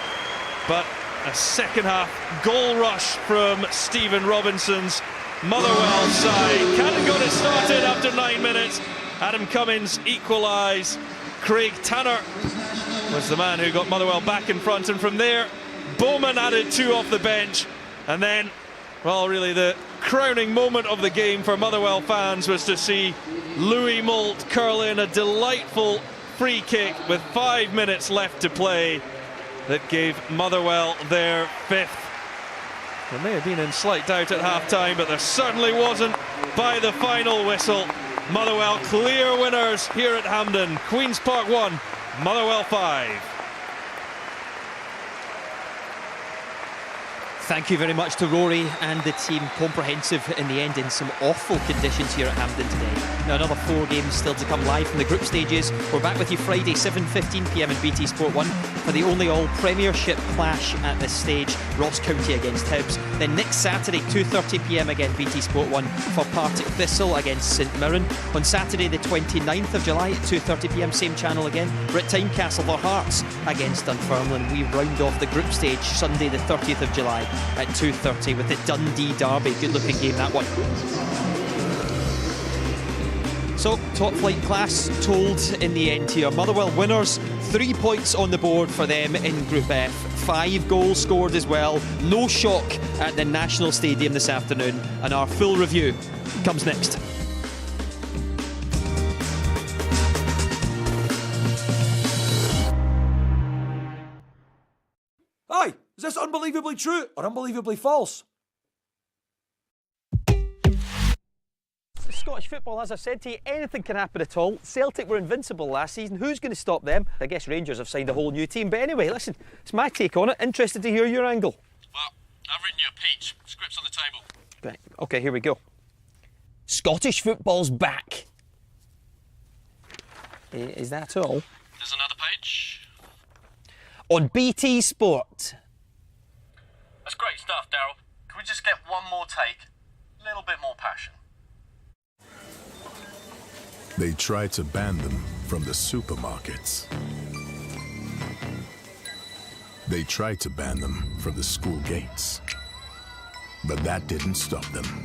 but a second-half goal rush from Stephen Robinson's Motherwell side. Can't got it started after 9 minutes. Adam Cummins equalised. Craig Tanner was the man who got Motherwell back in front, and from there, Bowman added 2 off the bench, and then, well, really the crowning moment of the game for Motherwell fans was to see Louis Moult curl in a delightful free kick with 5 minutes left to play that gave Motherwell their 5th. They may have been in slight doubt at half-time, but there certainly wasn't by the final whistle. Motherwell clear winners here at Hampden. Queen's Park 1, Motherwell 5. Thank you very much to Rory and the team. Comprehensive in the end in some awful conditions here at Hampden today. Now another 4 games still to come live from the group stages. We're back with you Friday 7:15 PM in BT Sport 1 for the only all Premiership clash at this stage, Ross County against Hibs. Then next Saturday 2:30 PM again BT Sport 1 for Partick Thistle against St Mirren. On Saturday the 29th of July at 2:30 PM, same channel again, we're at Tynecastle for Hearts against Dunfermline. We round off the group stage Sunday the 30th of July at 2:30 with the Dundee Derby. Good looking game, that one. So, top flight class told in the end here. Motherwell winners, 3 points on the board for them in Group F. 5 goals scored as well. No shock at the National Stadium this afternoon. And our full review comes next. Aye, is this unbelievably true or unbelievably false? Scottish football, as I've said to you, anything can happen at all. Celtic were invincible last season. Who's going to stop them? I guess Rangers have signed a whole new team. But anyway, listen, it's my take on it. Interested to hear your angle. Well, I've written you a peach. Script's on the table. Right, OK, here we go. Scottish football's back. Is that all? There's another page. On BT Sport. That's great stuff, Daryl. Can we just get one more take? A little bit more passion. They tried to ban them from the supermarkets. They tried to ban them from the school gates. But that didn't stop them.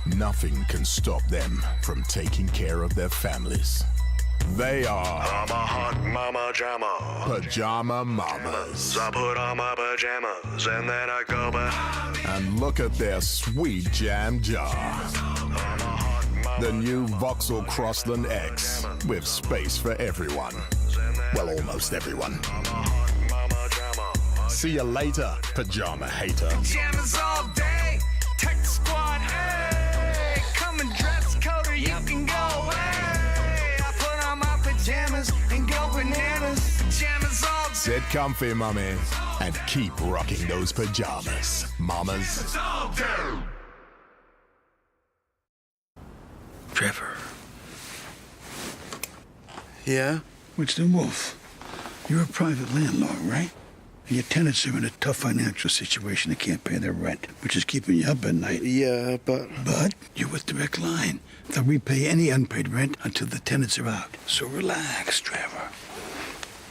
Nothing can stop them from taking care of their families. They are I'm a hot mama jamma. Pajama Mamas. I put on my pajamas and then I go back. And look at their sweet jam jar. The new Vauxhall Crossland X with space for everyone. Well, almost everyone. See you later, pajama hater. Pajamas all day, tech the squad, hey. Come and dress code or you can go away. I put on my pajamas and go bananas. Pajamas all day. Sit comfy, mummy, and keep rocking those pajamas, mamas. Trevor. Yeah? What's the wolf? You're a private landlord, right? And your tenants are in a tough financial situation. They can't pay their rent, which is keeping you up at night. Yeah, but you're with Direct Line. They'll repay any unpaid rent until the tenants are out. So relax, Trevor.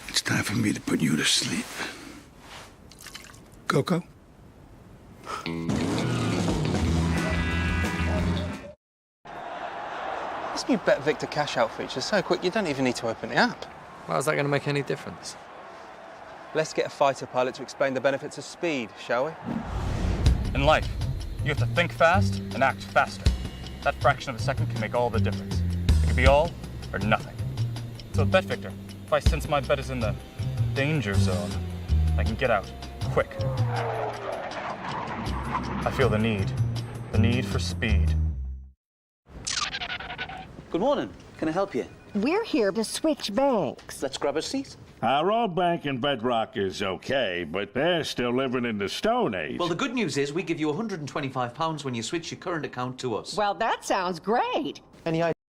It's time for me to put you to sleep. Coco? this new Bet Victor cash out feature is so quick you don't even need to open the app. Well, is that going to make any difference? Let's get a fighter pilot to explain the benefits of speed, shall we? In life, you have to think fast and act faster. That fraction of a second can make all the difference. It could be all or nothing. So with Bet Victor, if I sense my bet is in the danger zone, I can get out quick. I feel the need for speed. Good morning. Can I help you? We're here to switch banks. Let's grab a seat. Our old bank in Bedrock is okay, but they're still living in the Stone Age. Well, the good news is we give you £125 when you switch your current account to us. Well, that sounds great. Any